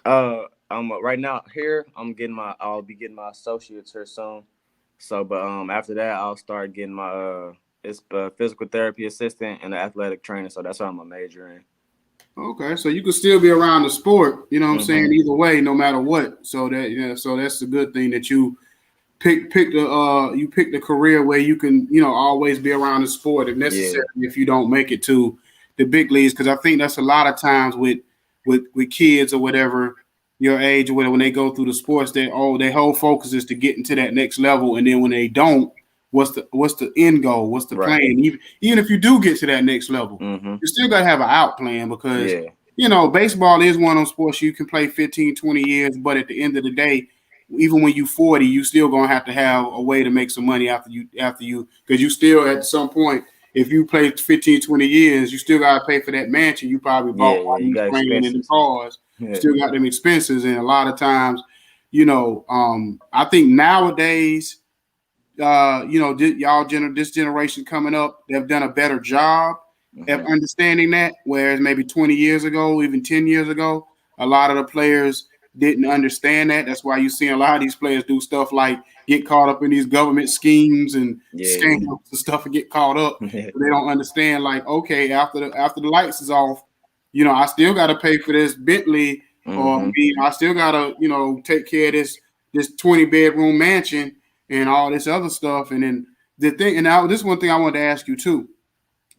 I'm right now here. I'll be getting my associates here soon. So, but after that, I'll start getting my it's physical therapy assistant and athletic trainer. So that's what I'm a major in. Okay, so you can still be around the sport, you know what I'm Mhm. saying, either way, no matter what. So that's a good thing that you picked a career where you can, always be around the sport if necessary if you don't make it to the big leagues. Because I think that's a lot of times with kids or whatever, your age or whatever, when they go through the sports, their whole focus is to get into that next level. And then when they don't, what's the end goal? What's the Right. plan? Even if you do get to that next level, Mhm. you still got to have an out plan because, Yeah. baseball is one of those sports you can play 15, 20 years, but at the end of the day, even when you 40, you still gonna have to have a way to make some money after you because you still at some point, if you play 15, 20 years, you still gotta pay for that mansion you probably bought while You you got playing in the expenses. cars. Yeah. Still got them expenses, and a lot of times, I think nowadays, this generation coming up, they've done a better job of understanding that. Whereas maybe 20 years ago, even 10 years ago, a lot of the players didn't understand that. That's why you see a lot of these players do stuff like get caught up in these government schemes and scams and stuff and get caught up. They don't understand, like, okay, after the lights is off, you know, I still got to pay for this Bentley, or I still got to, you know, take care of this 20-bedroom mansion and all this other stuff. And then the thing, and now this one thing I wanted to ask you too,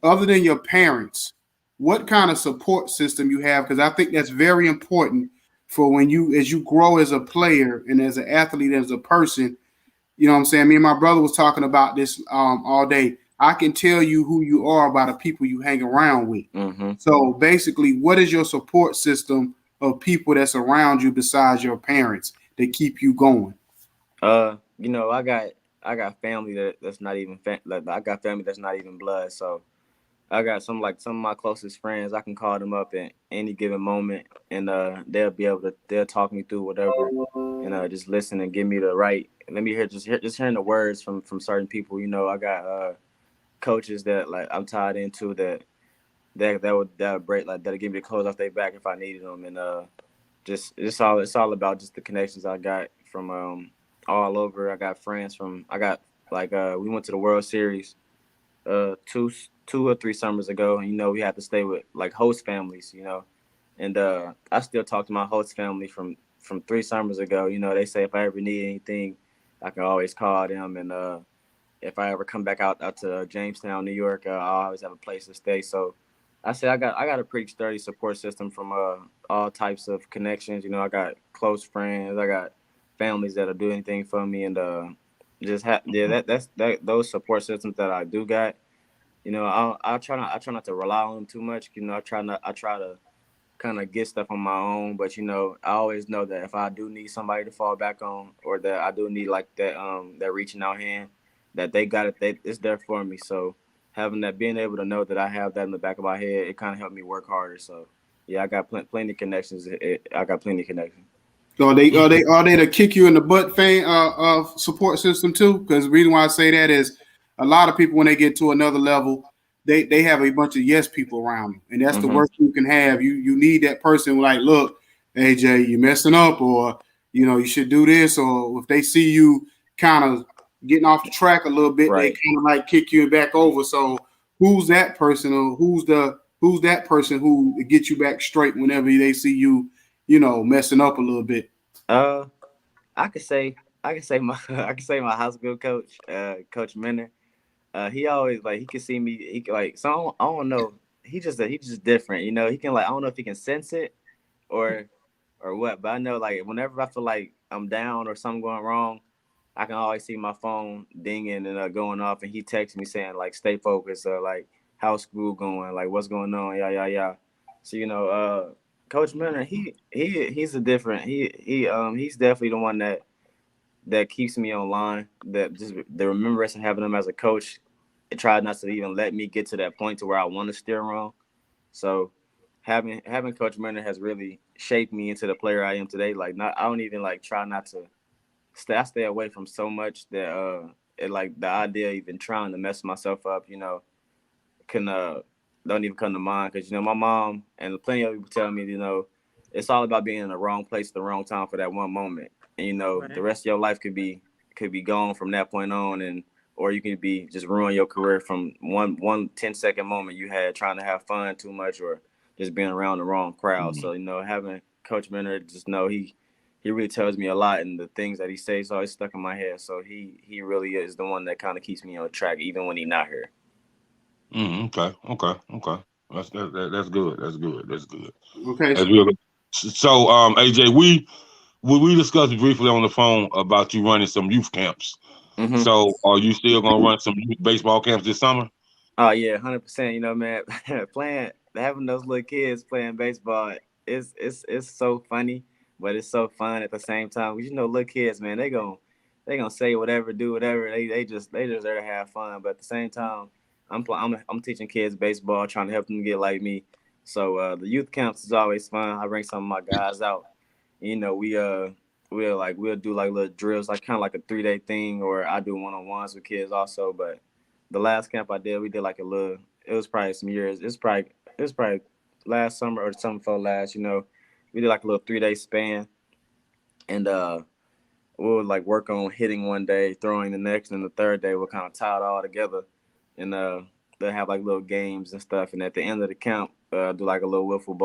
other than your parents, what kind of support system you have? Because I think that's very important for when as you grow as a player and as an athlete, as a person. You know what I'm saying? Me and my brother was talking about this all day. I can tell you who you are by the people you hang around with. So basically, what is your support system of people that's around you besides your parents that keep you going? You know, I got family that's not even I got family that's not even blood. So I got some of my closest friends. I can call them up at any given moment, and they'll talk me through whatever, and just listen and give me the right. Let me hear hearing the words from certain people. You know, I got coaches that like I'm tied into that'll break, like that'll give me the clothes off their back if I needed them, and it's all about just the connections I got from all over. I got friends we went to the World Series 2 or 3 summers ago, and you know we had to stay with like host families, you know, and I still talk to my host family from 3 summers ago. You know, they say if I ever need anything, I can always call them, and if I ever come back out to Jamestown, New York, I'll always have a place to stay. So I say I got a pretty sturdy support system from all types of connections. You know, I got close friends, I got families that'll do anything for me, and those support systems that I do got. You know, I try not to rely on them too much. You know, I try to kind of get stuff on my own, but you know, I always know that if I do need somebody to fall back on, or that I do need like that reaching out hand, that they got it, it's there for me. So having that, being able to know that I have that in the back of my head, it kind of helped me work harder. So yeah, I got plenty of connections. I got plenty of connections. So are they to kick you in the butt support system too? Because the reason why I say that is a lot of people, when they get to another level, they have a bunch of yes people around them, and that's the worst you can have. You need that person like, look, AJ, you messing up, or you know, you should do this, or if they see you kind of getting off the track a little bit, they kind of like kick you back over. So who's that person, or who's that person who gets you back straight whenever they see you, you know, messing up a little bit? I could say my high school coach, Coach Minner. He always like, he can see me. He can, like, so I don't know. He just different, you know. He can, like, I don't know if he can sense it or what, but I know, like, whenever I feel like I'm down or something going wrong, I can always see my phone dinging and going off, and he texts me saying like, stay focused, or like, how's school going, like, what's going on, yeah. So, you know, Coach Minner, he's a different. He's definitely the one that keeps me online. That just the remembrance of having him as a coach, it tried not to even let me get to that point to where I want to steer wrong. So having Coach Minner has really shaped me into the player I am today. Like, I don't even like try not to stay away from so much that it, like, the idea of even trying to mess myself up, you know, can don't even come to mind, because, you know, my mom and plenty of people tell me, you know, it's all about being in the wrong place at the wrong time for that one moment, and you know, the rest of your life could be gone from that point on, and or you could be just ruin your career from one 10-second moment you had trying to have fun too much, or just being around the wrong crowd. So, you know, having Coach Minner, just know he really tells me a lot, and the things that he says always stuck in my head. So he really is the one that kind of keeps me on track even when he's not here. Okay. That's good. That's good. Okay. So, AJ, we discussed briefly on the phone about you running some youth camps. So, are you still gonna run some youth baseball camps this summer? Oh yeah, 100%. You know, man, having those little kids playing baseball it's so funny, but it's so fun at the same time. You know, little kids, man, they gonna say whatever, do whatever. They just there to have fun. But at the same time, I'm teaching kids baseball, trying to help them get like me. So the youth camps is always fun. I bring some of my guys out. You know, we'll do like little drills, like kind of like a 3-day thing, or I do one-on-ones with kids also. But the last camp I did, we did like a little. It was probably some years. It was probably last summer or something before last. You know, we did like a little 3-day span, and we'll like work on hitting one day, throwing the next, and the third day we'll kind of tie it all together, and they'll have like little games and stuff, and at the end of the camp, do like a little wiffle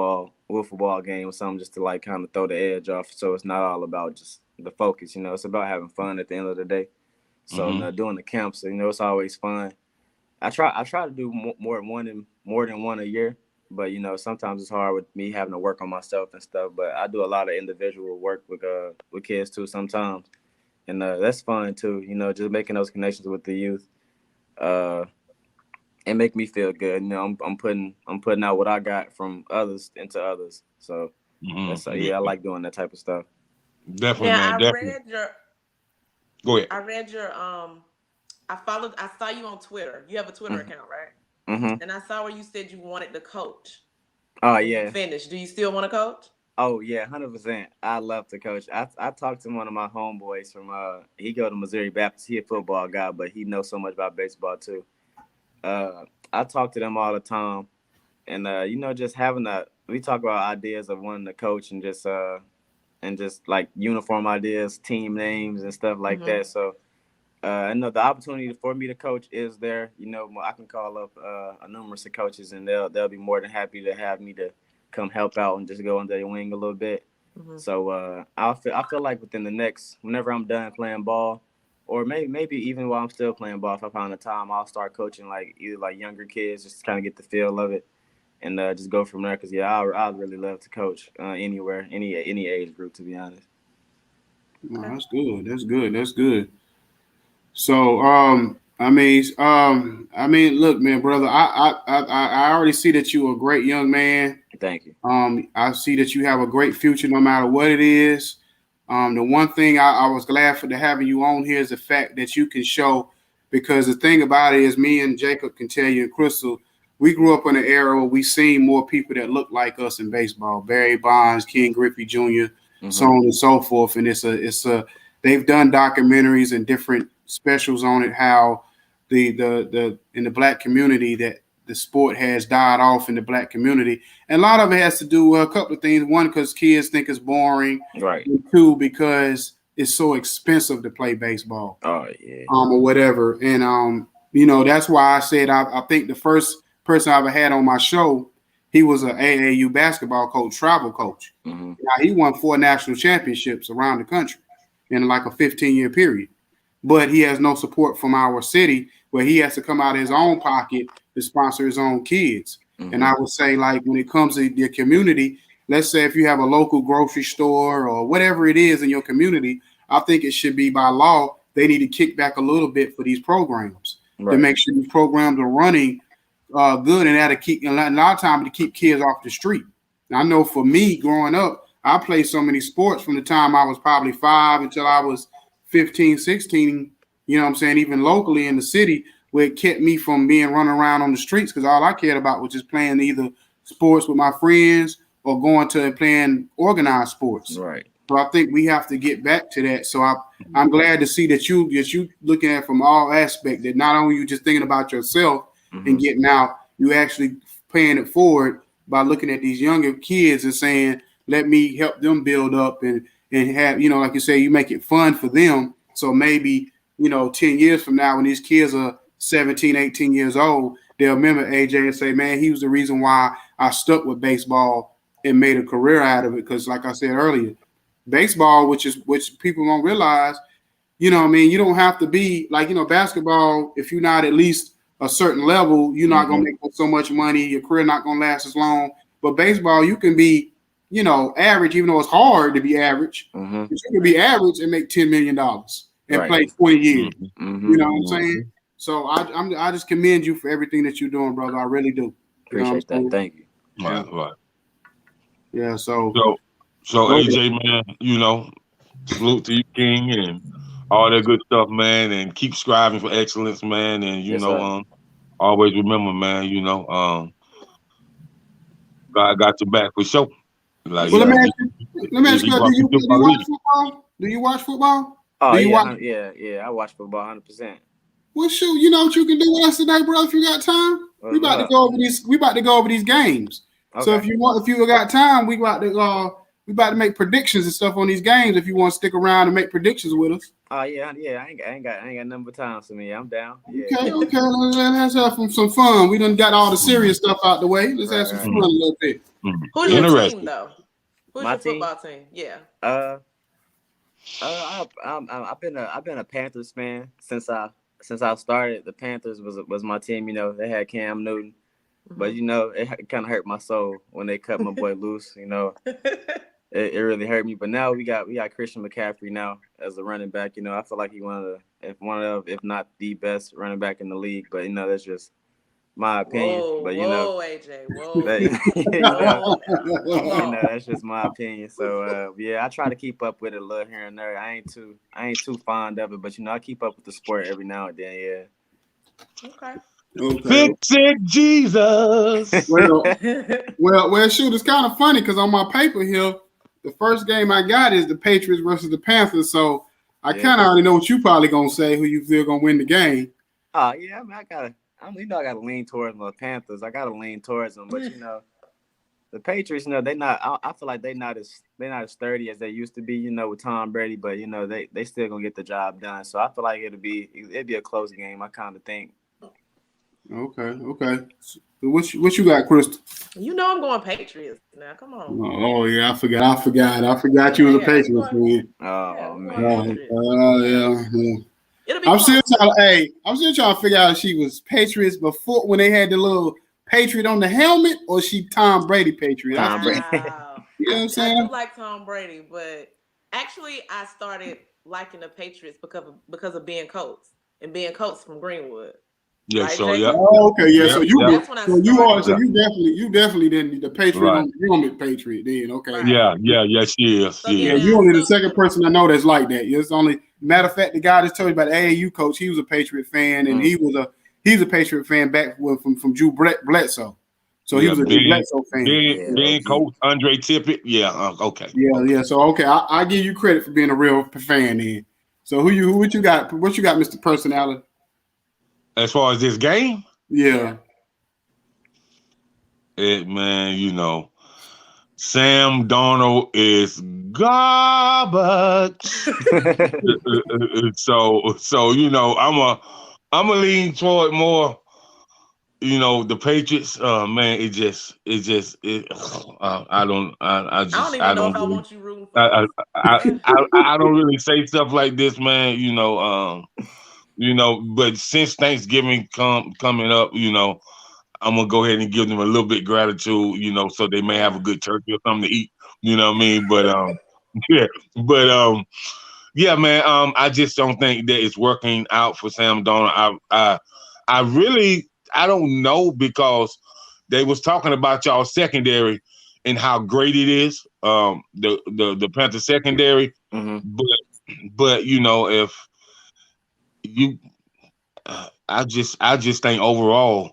ball game or something, just to like kind of throw the edge off, so it's not all about just the focus, it's about having fun at the end of the day. So doing the camps, it's always fun. I try to do more than one a year, but sometimes it's hard with me having to work on myself and stuff. But I do a lot of individual work with kids too sometimes, and that's fun too. Just making those connections with the youth, and make me feel good. I'm putting out what I got from others into others. So that's I like doing that type of stuff. Definitely, man. Definitely. Go ahead. I read your I saw you on Twitter. You have a Twitter account, right? Mm-hmm. And I saw where you said you wanted to coach. Oh yeah. Finish. Do you still want to coach? Oh yeah, 100%. I love to coach. I talked to one of my homeboys from he go to Missouri Baptist. He a football guy, but he knows so much about baseball too. I talk to them all the time, and just having we talk about ideas of wanting to coach and just like uniform ideas, team names and stuff like that. So I know the opportunity for me to coach is there. I can call up a numerous of coaches, and they'll be more than happy to have me to come help out and just go under their wing a little bit. So I feel like whenever I'm done playing ball, or maybe even while I'm still playing ball, if I find the time, I'll start coaching like either like younger kids, just to kind of get the feel of it, and just go from there. Because I'd really love to coach anywhere, any age group, to be honest. No, that's good. That's good. So, I mean, look, man, brother, I already see that you're a great young man. Thank you. I see that you have a great future, no matter what it is. The one thing I was glad for having you on here is the fact that you can show, because the thing about it is, me and Jacob can tell you, and Crystal, we grew up in an era where we seen more people that look like us in baseball. Barry Bonds, Ken Griffey Jr., so on and so forth. And they've done documentaries and different specials on it, how the in the black community that the sport has died off in the black community. And a lot of it has to do with a couple of things. One, because kids think it's boring. Right. And two, because it's so expensive to play baseball. Oh, yeah. Or whatever. And, that's why I said I think the first person I ever had on my show, he was an AAU basketball coach, travel coach. Now, he won 4 national championships around the country in like a 15-year period. But he has no support from our city, where he has to come out of his own pocket to sponsor his own kids. And I would say, like, when it comes to your community, let's say if you have a local grocery store or whatever it is in your community, I think it should be by law, they need to kick back a little bit for these programs to make sure these programs are running good, and that'll keep a lot of time to keep kids off the street. Now, I know for me growing up, I played so many sports from the time I was probably 5 until I was 15, 16, even locally in the city, where it kept me from being running around on the streets, because all I cared about was just playing either sports with my friends or going to playing organized sports. Right. So I think we have to get back to that. So I'm glad to see that you looking at it from all aspects, that not only you just thinking about yourself and getting out, you actually paying it forward by looking at these younger kids and saying, let me help them build up and have, like you say, you make it fun for them. So maybe, 10 years from now, when these kids are 17, 18 years old, they'll remember AJ and say, man, he was the reason why I stuck with baseball and made a career out of it. Because like I said earlier, baseball, which people don't realize, you don't have to be like, basketball, if you're not at least a certain level, you're not going to make so much money. Your career not going to last as long. But baseball, you can be, average, even though it's hard to be average. But you can be average and make $10 million and play 20 years. You know what I'm saying? So I just commend you for everything that you're doing, brother. I really do. Appreciate that. Thank you. Right. Yeah. So AJ, man, salute to you, King, and all that good stuff, man. And keep striving for excellence, man. And always remember, man. God got your back for sure. Like, let me ask you, do you watch football? Do you watch football? Oh, yeah, I watch football 100%. Well, shoot, you know what you can do with us today, bro? If you got time, we about to go over these. We about to go over these games. Okay. So if you got time, we about to we about to make predictions and stuff on these games. If you want to stick around and make predictions with us. Oh yeah. I ain't got nothing but time for me. I'm down. Yeah. Okay. Let's have some fun. We done got all the serious stuff out the way. Let's have some fun a little bit. Who's your team though? Who's your football team? Yeah. I've been a Panthers fan since I started. The Panthers was my team. You know, they had Cam Newton, but you know, it kind of hurt my soul when they cut my boy loose. You know, it really hurt me. But now we got Christian McCaffrey now as a running back. You know, I feel like he's one of if not the best running back in the league. But you know, that's just my opinion. But you know, AJ, you know, that's just my opinion. So yeah, I try to keep up with it a little here and there. I ain't too fond of it, but you know, I keep up with the sport every now and then. Yeah. Okay. Fix it, Jesus. Well, shoot, it's kind of funny because on my paper here, the first game I got is the Patriots versus the Panthers. So I kind of already know what you probably gonna say. Who you feel gonna win the game? Oh yeah, I mean, I gotta lean towards the Panthers. I gotta lean towards them, but you know, the Patriots, you know, I feel like they're not as sturdy as they used to be, you know, with Tom Brady. But you know, they still gonna get the job done. So I feel like it'd be a close game. I kind of think. Okay. So what you got, Crystal? You know I'm going Patriots now. Come on. Oh yeah, I forgot you was a Patriots fan. Oh man. Yeah. It'll be I'm still trying to figure out if she was Patriots before when they had the little Patriot on the helmet, or she Tom Brady Patriot. Tom Brady. Wow. You know what I'm saying? I do like Tom Brady, but actually I started liking the Patriots because of Ben Coates and Ben Coates from Greenwood. Yeah, Right, so Jake? yeah. Oh, okay, yeah. So you That's when I started. you definitely didn't the Patriot Right. on the helmet Patriot then. Okay. Right. Yeah, she is. So Yeah, yeah. you only the second person I know that's like that. It's only matter of fact, the guy that told you about the AAU coach, he was a Patriot fan, and he's a Patriot fan back from Drew Bledsoe. So he was a Drew Bledsoe fan. Ben Coach, Andre Tippett. Yeah, okay. Yeah. So okay, I give you credit for being a real fan then. So what you got? What you got, Mr. Personality? As far as this game, Yeah. Man, you know, Sam Darnold is garbage. so you know, I'm a lean toward more, you know, the Patriots. Man, I just I don't know if I want you rooting for I don't really say stuff like this, man. You know, but since Thanksgiving coming up, you know, I'm gonna go ahead and give them a little bit gratitude, you know, so they may have a good turkey or something to eat. You know what I mean? But yeah, man. I just don't think that it's working out for Sam Darnold. I don't know, because they was talking about y'all secondary and how great it is. The Panther secondary, but you know, if I just think overall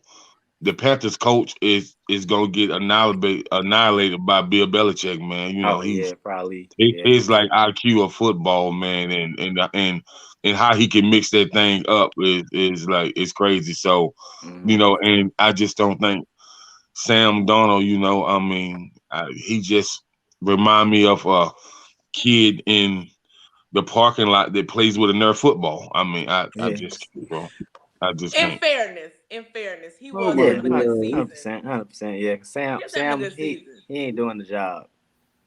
the Panthers coach is gonna get annihilated by Bill Belichick, man. You know, he's like IQ of football, man, and how he can mix that thing up is like, it's crazy. So, you know, and I just don't think Sam Darnold, you know, I mean, he just remind me of a kid in the parking lot that plays with a Nerf football. I mean, I just can't, bro. I just can't. In fairness, he was having a good season. 100%. Yeah, Sam, he ain't doing the job.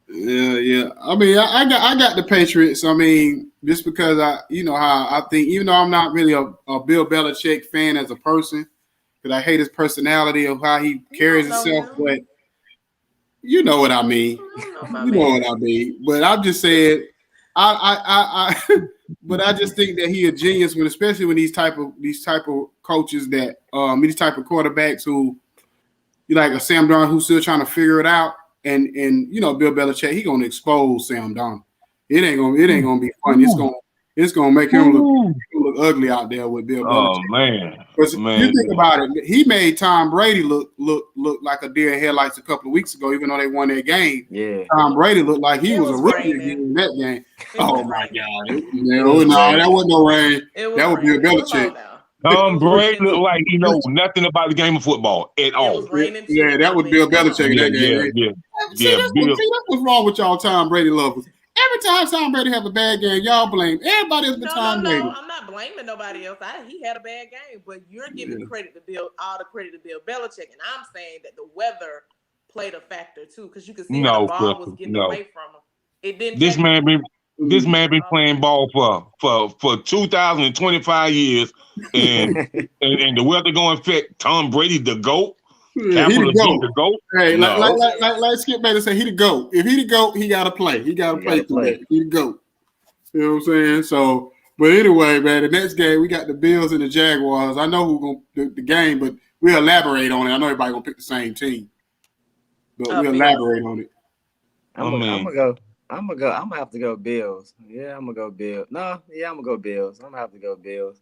Yeah. I mean, I got the Patriots. I mean, just because how I think, even though I'm not really a Bill Belichick fan as a person, because I hate his personality of how he carries himself, but you know what I mean. But I'm just saying, but I just think that he a genius, especially when these type of coaches that these type of quarterbacks who, like a Sam Darnold who's still trying to figure it out, and you know, Bill Belichick, he gonna expose Sam Darnold. It ain't gonna be fun. It's gonna make him look ugly out there with Bill Belichick. Oh man, because you think about it, he made Tom Brady look like a deer in headlights a couple of weeks ago, even though they won that game. Yeah, Tom Brady looked like he was a rookie in that game. Oh my God! No, that wasn't no rain. That was Bill Belichick. Tom was Brady raining looked too. like he know nothing about the game of football at It all. was raining too. Yeah, that I was mean, Bill come on. Belichick in Yeah, that game. yeah. Bill. See, that's what's wrong with y'all Tom Brady lovers. Every time Tom Brady have a bad game, y'all blame everybody else but Tom Brady. No. I'm not blaming nobody else. He had a bad game, but you're giving credit to all the credit to Bill Belichick, and I'm saying that the weather played a factor too, because you could see how the ball was getting away from him. It didn't. This man been playing ball for 2,025 years, and and the weather gonna affect Tom Brady, the GOAT. Yeah, he the GOAT. The GOAT. Hey, No. like Skip Bayless said, he the GOAT. If he the GOAT, he gotta play. He gotta play through that. He the GOAT. You know what I'm saying? So, but anyway, man, the next game we got the Bills and the Jaguars. I know who's gonna do the game, but we'll elaborate on it. I know everybody gonna pick the same team, but we'll elaborate on it. I'm gonna have to go Bills. Yeah, I'm gonna go Bills. I'm gonna go Bills. I'm gonna have to go Bills.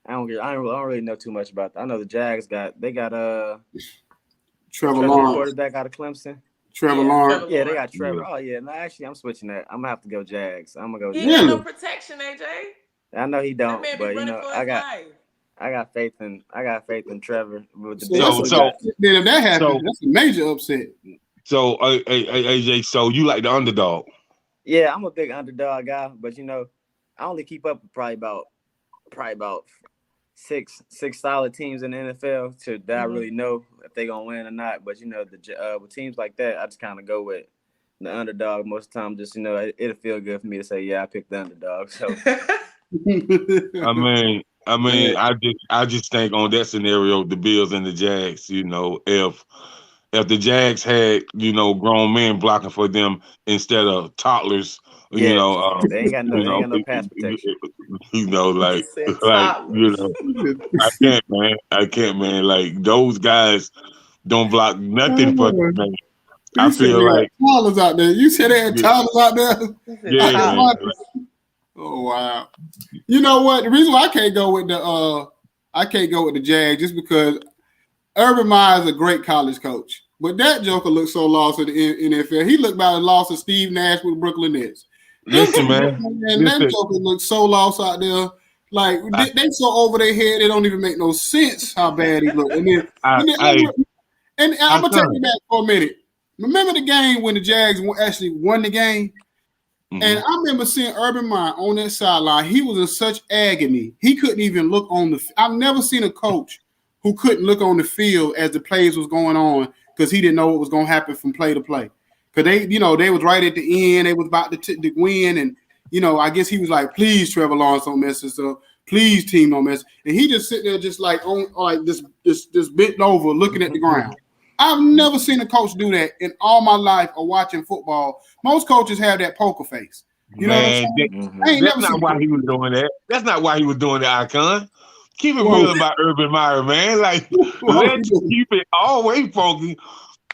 I don't really know too much about that. I know the Jags got Trevor Lawrence, quarterback out of Clemson. Trevor Lawrence. Yeah, they got Trevor. Oh yeah, no, actually, I'm switching that. I'm gonna have to go Jags. I'm gonna go. He ain't got no protection, AJ. I know he don't, but I got faith in Trevor. With the Bills. If that happens, that's a major upset. So, AJ, so you like the underdog? Yeah, I'm a big underdog guy, but I only keep up with probably about six solid teams in the NFL that I really know if they're gonna win or not. But with teams like that, I just kind of go with the underdog most of the time. Just it'll feel good for me to say, yeah, I picked the underdog. So I just think on that scenario, the Bills and the Jags, if the Jags had, grown men blocking for them instead of toddlers, they ain't got no pass protection. I can't, man. Like those guys don't block nothing for them, man. I feel like toddlers out there. You said they had toddlers out there. Yeah. Oh wow. You know what? The reason why I can't go with the Jags just because Urban Meyer is a great college coach. But that joker looks so lost in the NFL. He looked about as lost as Steve Nash with the Brooklyn Nets. Listen, man. That joker looks so lost out there. Like they so over their head, it don't even make no sense how bad he looked. And I'm gonna take you back for a minute. Remember the game when the Jags actually won the game? Mm-hmm. And I remember seeing Urban Meyer on that sideline. He was in such agony. He couldn't even look on the – I've never seen a coach who couldn't look on the field as the plays was going on because he didn't know what was going to happen from play to play. Because they was right at the end. They was about to win. And, I guess he was like, please, Trevor Lawrence, don't mess this up. Please, team, don't mess. And he just sitting there just like this bent over looking at the ground. I've never seen a coach do that in all my life of watching football. Most coaches have that poker face. You know what I'm saying? That's not why he was doing that. That's not why he was doing the icon. Keep it real about Urban Meyer, man. Like, let's keep it always focused.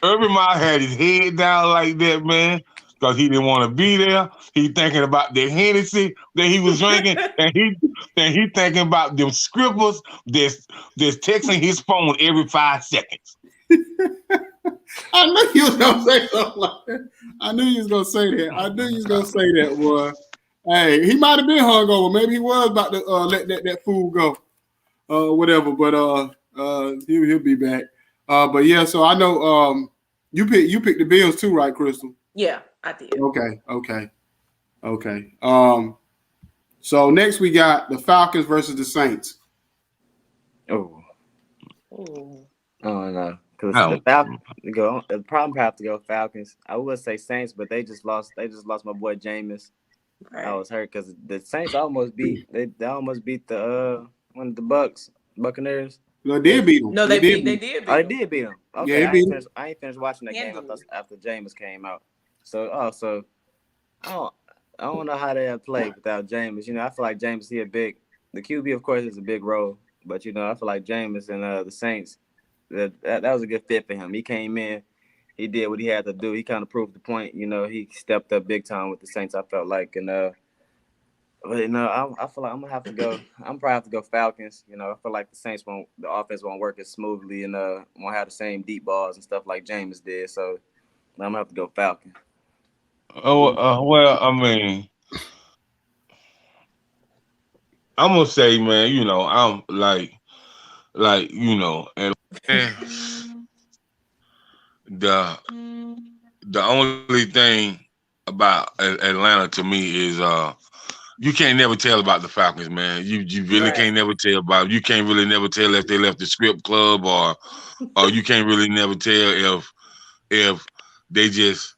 Urban Meyer had his head down like that, man, because he didn't want to be there. He thinking about the Hennessy that he was drinking, and he thinking about them scribbles that's texting his phone every 5 seconds. I knew you was gonna say something like that. I knew you was gonna say that, boy. Hey, he might have been hungover. Maybe he was about to let that food go, whatever. But he'll be back. But yeah, so I know you picked the Bills too, right, Crystal? Yeah, I did. Okay. So next we got the Falcons versus the Saints. Oh no. Because the problem have to go Falcons. I would say Saints, but they just lost my boy Jameis. Right. I was hurt because the Saints almost beat the one of the Buccaneers. No, they did beat them. No, they did beat them. Oh, they did beat them. Okay, yeah, I ain't finished watching that game after Jameis came out. So I don't know how they played without Jameis. I feel like Jameis the QB of course is a big role, but I feel like Jameis and the Saints. That was a good fit for him. He came in, he did what he had to do. He kind of proved the point. He stepped up big time with the Saints. I felt like, I feel like I'm gonna have to go. I'm probably have to go Falcons. I feel like the offense won't work as smoothly and won't have the same deep balls and stuff like Jameis did. So I'm gonna have to go Falcons. Well, I mean, I'm gonna say, man, I'm and the the only thing about Atlanta to me is you can't never tell about the Falcons, man. You really Right. can't never tell about. You can't really never tell if they left the script club or you can't really never tell if they just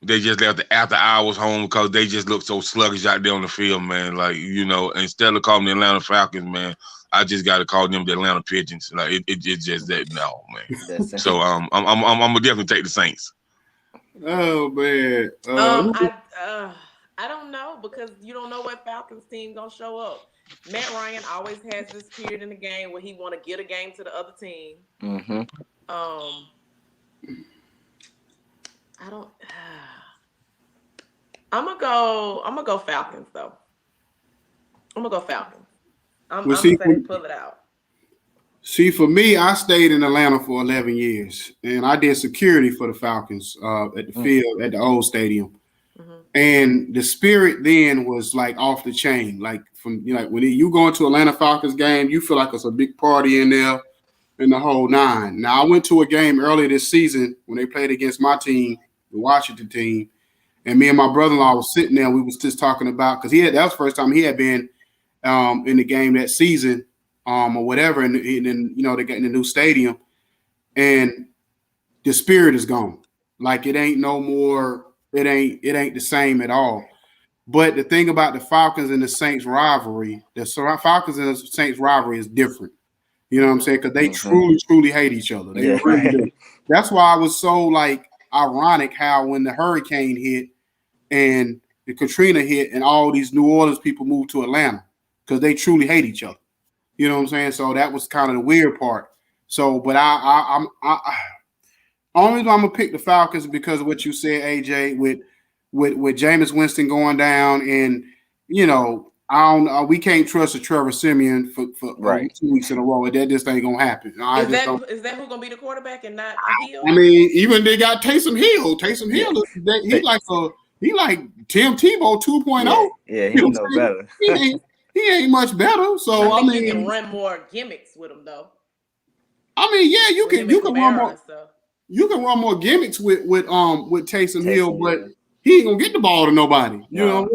left the after hours home because they just look so sluggish out there on the field, man. Like, instead of calling the Atlanta Falcons, man, I just got to call them the Atlanta Pigeons. Like it's just that no, man. So I'm gonna definitely take the Saints. Oh man. I don't know because you don't know what Falcons team gonna show up. Matt Ryan always has this period in the game where he want to get a game to the other team. Mm-hmm. I don't. I'm gonna go Falcons though. I'm gonna go Falcons. I'm gonna say pull it out. See, for me, I stayed in Atlanta for 11 years, and I did security for the Falcons at the field at the old stadium. Mm-hmm. And the spirit then was like off the chain. Like when you go into Atlanta Falcons game, you feel like it's a big party in there, and the whole nine. Now, I went to a game earlier this season when they played against my team, the Washington team, and me and my brother-in-law was sitting there. We was just talking about because that was the first time he had been in the game that season. Or whatever, and then they got in the new stadium, and the spirit is gone. Like it ain't no more. It ain't the same at all. But the thing about the Falcons and the Saints rivalry, the Falcons and the Saints rivalry is different. You know what I'm saying? Because they truly hate each other. They really do. That's why I was so ironic how when the hurricane hit and the Katrina hit, and all these New Orleans people moved to Atlanta because they truly hate each other. You know what I'm saying? So that was kind of the weird part. So, but I'm only reason I'm gonna pick the Falcons because of what you said, AJ, with Jameis Winston going down, and we can't trust a Trevor Siemian for 2 weeks in a row. That just ain't gonna happen. Is that who's gonna be the quarterback and not Hill? I mean, even they got Taysom Hill. Taysom Hill he like Tim Tebow 2.0. Yeah, he know better. He ain't much better. So I mean, you can run more gimmicks with him though. I mean, yeah, you can run more. You can run more gimmicks with Taysom Hill, but he ain't gonna get the ball to nobody. You know,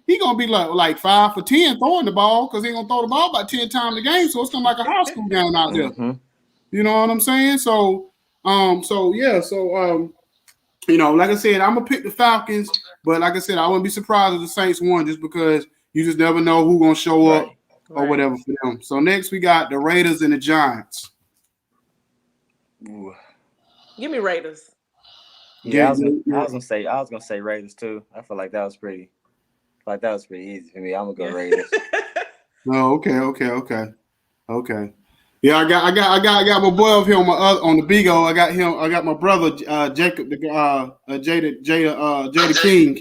he gonna be like 5 for 10 throwing the ball because he gonna throw the ball about 10 times a game. So it's gonna be like a high school game out there. Mm-hmm. You know what I'm saying? So like I said, I'm gonna pick the Falcons, but like I said, I wouldn't be surprised if the Saints won just because. You just never know who's going to show up or whatever for them. So next we got the Raiders and the Giants. Ooh. Give me Raiders. Yeah, I was gonna say Raiders too. I feel like that was pretty easy for me. I'm gonna go Raiders. Oh, okay. Yeah, I got my boy up here on the Bigo. I got my brother Jacob, Jada King.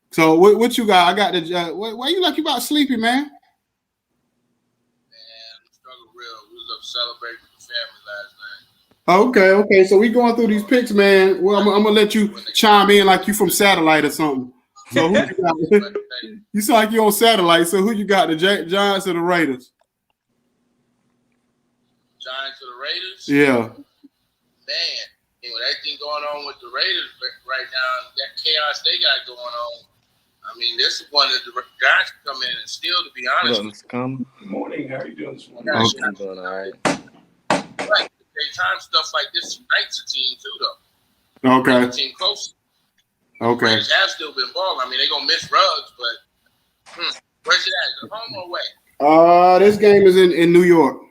So what you got? I got the. Why you like you about sleepy, man? Man, I'm struggling real. We was up celebrating with the family last night. Okay. So we going through these picks, man. Well, I'm gonna let you chime in like you from satellite or something. So who you got? You sound like you on satellite. So who you got? The Giants or the Raiders? Giants or the Raiders? Yeah. Man, with everything going on with the Raiders right now, that chaos they got going on. I mean, this is one that the Giants can come in and steal, to be honest. Good morning. How are you doing this morning? I'm doing all right. Right. Daytime stuff like this unites a team, too, though. Okay. The team close. Okay. Raiders have still been balling. I mean, they're going to miss Ruggs, but where's it at? Is it home or away? This game is in New York.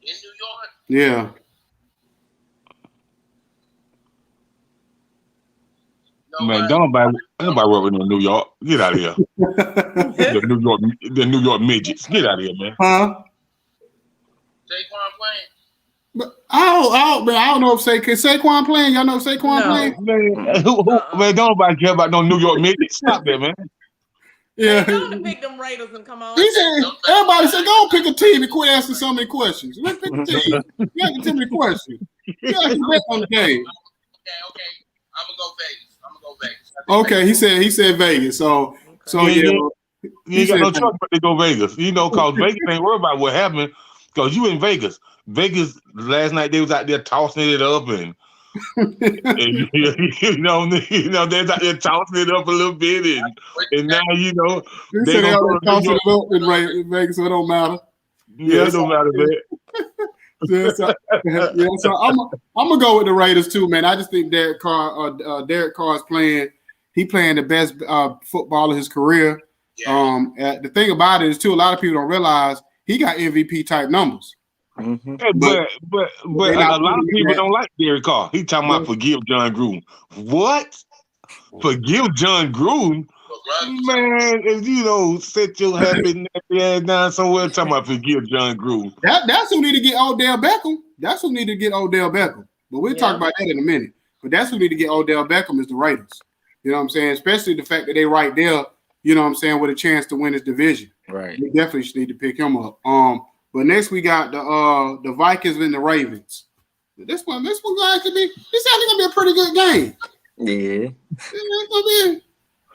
In New York? Yeah. Man, don't nobody work with no New York. Get out of here. the New York midgets. Get out of here, man. Huh? Saquon playing? But I don't know if Saquon playing. Y'all know if Saquon playing? Man, don't nobody care about no New York midgets. Stop that, man. Yeah. Go to pick them Raiders and come on. He said, everybody said, go pick a team and quit asking so many questions. Let's pick a team. You asking too many questions. You got to bet on the game. Okay. I'm gonna go Vegas. Okay, he said Vegas. So You ain't got no choice but to go Vegas. You know, because Vegas ain't worried about what happened. Because you in Vegas. Vegas last night they was out there tossing it up and you know, they're out there tossing it up a little bit and now you know they gonna go tossing it up in Vegas, so it don't matter. Yeah, it don't matter, man. So I'm gonna go with the Raiders too, man. I just think Derek Carr is playing. He playing the best football of his career. Yeah. The thing about it is too, a lot of people don't realize he got MVP type numbers. Mm-hmm. But a lot of people don't like Derek Carr. He talking about forgive John Gruden. What? Forgive John Gruden? Man, if you know, set your happy ass down somewhere, talking about forgive John Gruden. That's who need to get Odell Beckham. That's who need to get Odell Beckham. But we'll talk about that in a minute. But that's who need to get Odell Beckham is the Raiders. You know what I'm saying? Especially the fact that they right there, you know what I'm saying, with a chance to win his division. Right. We definitely should need to pick him up. But next we got the Vikings and the Ravens. This one gonna actually be a pretty good game. Yeah.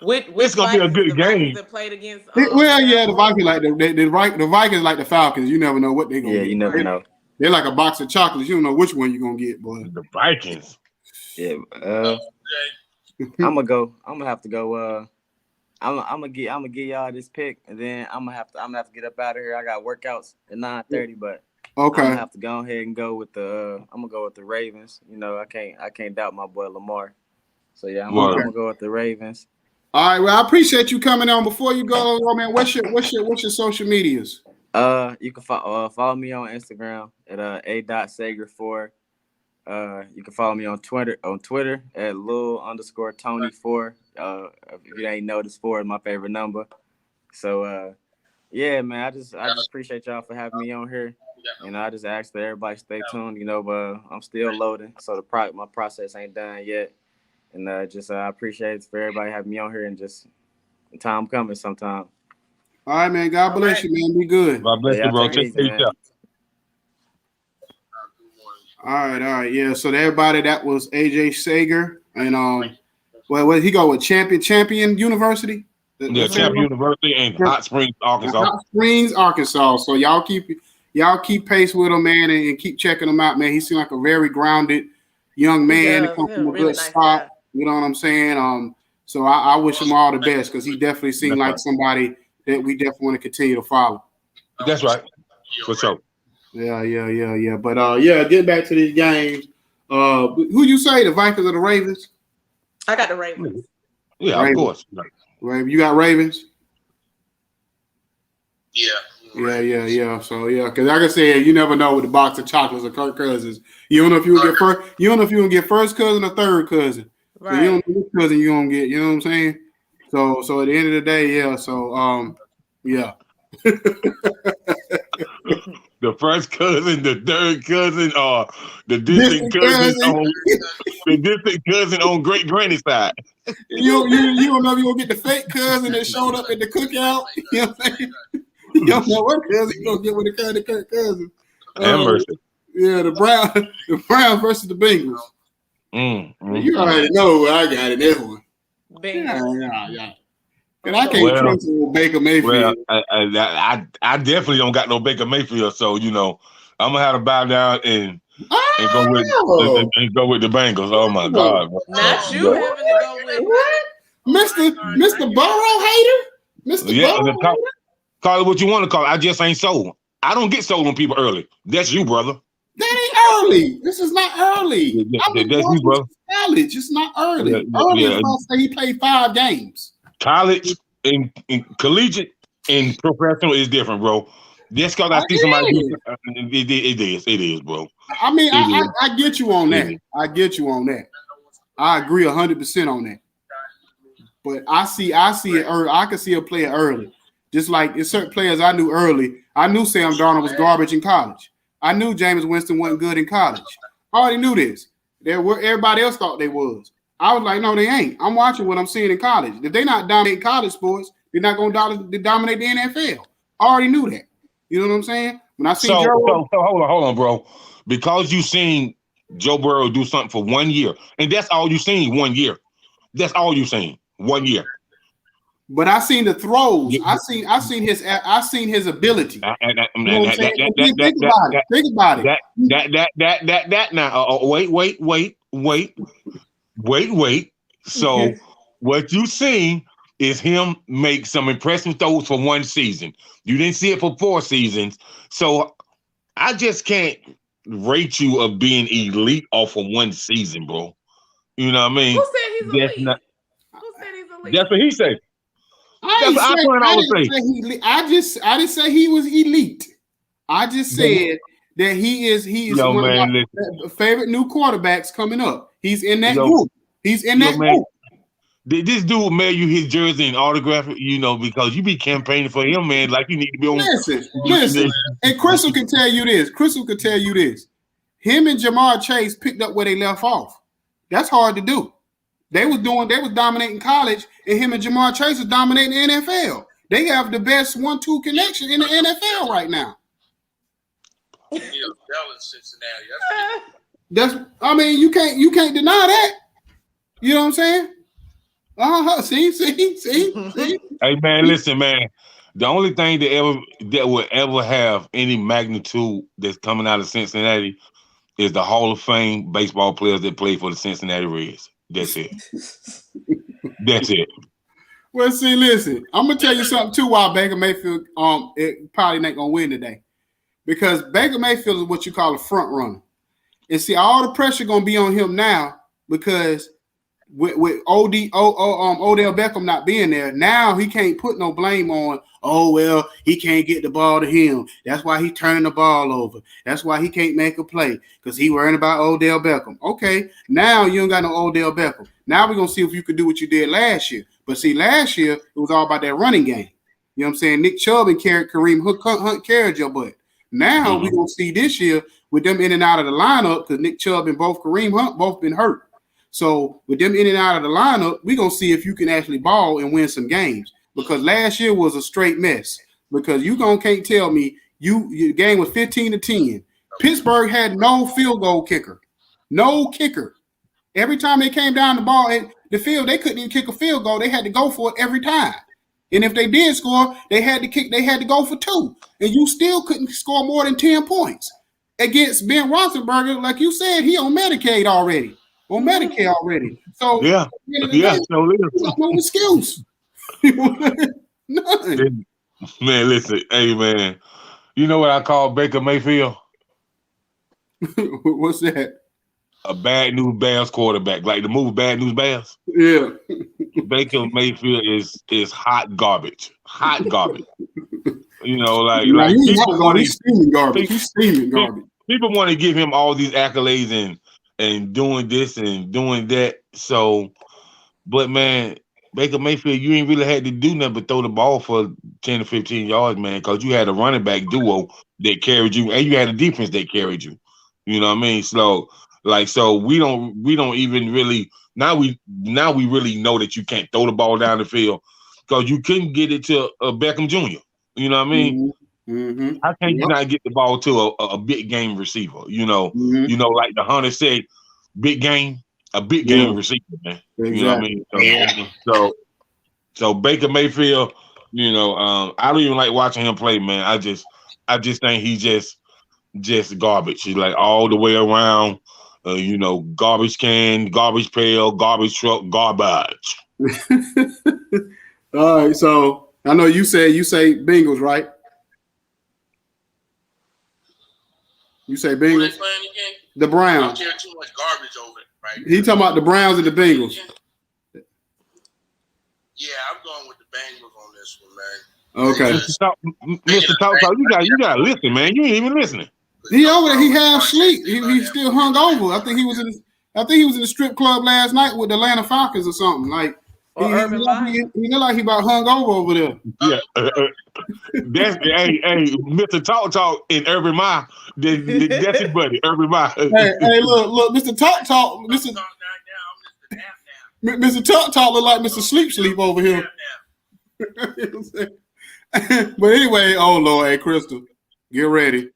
It's gonna be a good game. That played against, the Vikings like the Vikings like the Falcons. You never know what they're gonna get. You never know. They're like a box of chocolates. You don't know which one you're gonna get, boy. The Vikings. Yeah. I'm gonna have to go. I'm gonna give y'all this pick, and then I'm gonna have to get up out of here. I got workouts at 9:30, but okay, I'm gonna have to go ahead and go with the. I'm gonna go with the Ravens. You know, I can't doubt my boy Lamar. So yeah, I'm gonna go with the Ravens. All right. Well, I appreciate you coming on. Before you go, man, what's your social medias? You can follow me on Instagram at a.sager4. You can follow me on Twitter at Lil_Tony4. If you ain't noticed, 4 is my favorite number. So yeah, man, I just appreciate y'all for having me on here. You know, I just ask that everybody stay tuned. You know, but I'm still loading, so my process ain't done yet. And I appreciate it for everybody having me on here, and just time coming sometime. All right, man. God bless you, man. Be good. God bless you, bro. Take care. All right. Yeah. So to everybody, that was Ajay Sager, and where he go with Champion University? Champion University in Hot Springs, Arkansas. Hot Springs, Arkansas. So y'all keep pace with him, man, and keep checking him out, man. He seems like a very grounded young man. He comes from a good spot. You know what I'm saying? So I wish him all the best because he definitely seemed like somebody that we definitely want to continue to follow. That's right. For sure. Yeah. But getting back to these games, who you say, the Vikings or the Ravens? I got the Ravens. Yeah, Ravens. Of course. Ravens. You got Ravens? Yeah. So because like I said, you never know with the box of chocolates or Kirk Cousins. You don't know if you will get first. You don't know if you will get first cousin or third cousin. Right. So you don't know which cousin you gonna get. You know what I'm saying? So at the end of the day, yeah. So yeah. The first cousin, the third cousin, or the distant cousin on great granny's side. You don't know if you gonna get the fake cousin that showed up at the cookout. You know what I'm saying? You don't know what cousin you gonna get with the Kirk cousin. Yeah, the Browns versus the Bengals. You already know what I got in that one. Yeah. And I can't trust Baker Mayfield. Well, I definitely don't got no Baker Mayfield, so you know I'm gonna have to bow down and go with the Bengals. Oh my God! Not you having to go with what? Mr. Burrow hater, Mr. Burrow. Call it what you want to call it. I just ain't sold. I don't get sold on people early. That's you, brother. That ain't early. This is not early. That's you, brother. College, it's not early. Early is when I say he played 5 games. College and collegiate and professional is different, bro. Just because I see somebody, it is, bro. I mean, I get you on that. I get you on that. I agree 100% on that. But I see it early. I can see a player early. Just like in certain players I knew early. I knew Sam Darnold was garbage in college. I knew Jameis Winston wasn't good in college. I already knew this. Everybody else thought they was. I was like, no, they ain't. I'm watching what I'm seeing in college. If they're not dominating college sports, they're not going to dominate the NFL. I already knew that. You know what I'm saying? When I see so hold on, bro. Because you seen Joe Burrow do something for 1 year, and that's all you seen 1 year. That's all you seen 1 year. But I seen the throws. I seen his ability. You know what I'm saying? Think about it. Think about it. That now. Wait. So what you seen is him make some impressive throws for one season. You didn't see it for 4 seasons. So I just can't rate you of being elite off of one season, bro. You know what I mean? Who said he's elite? Who said he's elite? That's what he said. I didn't say he was elite. I just said that he is one of my favorite new quarterbacks coming up. He's in that group. He's in that group. Did this dude mail you his jersey and autograph it? You know, because you be campaigning for him, man. Like you need to be on. Listen. And Crystal can tell you this. Him and Jamar Chase picked up where they left off. That's hard to do. They was dominating college, and him and Jamar Chase is dominating the NFL. They have the best 1-2 connection in the NFL right now. Yeah, that was Cincinnati. I mean, you can't deny that. You know what I'm saying? See. Hey man, listen, man. The only thing that will ever have any magnitude that's coming out of Cincinnati is the Hall of Fame baseball players that play for the Cincinnati Reds. That's it. That's it. Well, see, listen, I'm gonna tell you something too. Why Baker Mayfield it probably not gonna win today, because Baker Mayfield is what you call a front runner, and see all the pressure gonna be on him now because with Odell Beckham not being there, now he can't put no blame on. Oh well, he can't get the ball to him. That's why he turning the ball over. That's why he can't make a play because he worrying about Odell Beckham. Okay, now you ain't got no Odell Beckham. Now we're gonna see if you could do what you did last year. But see, last year it was all about that running game. You know what I'm saying? Nick Chubb and Kareem Hunt carried your butt. Now we're gonna see this year with them in and out of the lineup because Nick Chubb and both Kareem Hunt both been hurt. So with them in and out of the lineup, we're gonna see if you can actually ball and win some games. Because last year was a straight mess. Because you can't tell me your game was 15-10. Pittsburgh had no field goal kicker. No kicker. Every time they came down the ball at the field, they couldn't even kick a field goal. They had to go for it every time. And if they did score, they had to go for 2. And you still couldn't score more than 10 points. Against Ben Roethlisberger, like you said, he on Medicaid already. So yeah. No excuse. Nothing. Man, listen, hey man, you know what I call Baker Mayfield? What's that? A bad news Bears quarterback, like the movie Bad News Bears. Yeah. Baker Mayfield is hot garbage. Hot garbage. You know, he's steaming garbage. People want to give him all these accolades and doing this and doing that. So, but man, Baker Mayfield, you ain't really had to do nothing but throw the ball for 10 to 15 yards, man, because you had a running back duo that carried you, and you had a defense that carried you. You know what I mean? So we don't even really now we really know that you can't throw the ball down the field because you couldn't get it to Beckham Jr. You know what I mean? Mm-hmm. How can you not get the ball to a big game receiver? You know, like the Hunter said, big game. A big game receiver, man. Exactly. You know what I mean? So Baker Mayfield, you know, I don't even like watching him play, man. I just think he's just garbage. He's like all the way around, you know, garbage can, garbage pail, garbage truck, garbage. All right, so I know you say Bengals, right? You say Bengals. Who they playing again? The Browns. I don't care too much garbage over it. Right. He talking about the Browns and the Bengals. Yeah, I'm going with the Bengals on this one, man. Okay. Mr. Talk, you got to listen, man. You ain't even listening. He over there. He half asleep. He still hung over. I think he was in the strip club last night with the Atlanta Falcons or something. Like he look like he about hung over there. Yeah. That's hey, Mr. Talk in Urban Meyer. That's his buddy, Urban Meyer. Hey, look, Mr. Talk, Mr. Talk look like Mr. Sleep over here. But anyway, oh Lord, hey Crystal, get ready.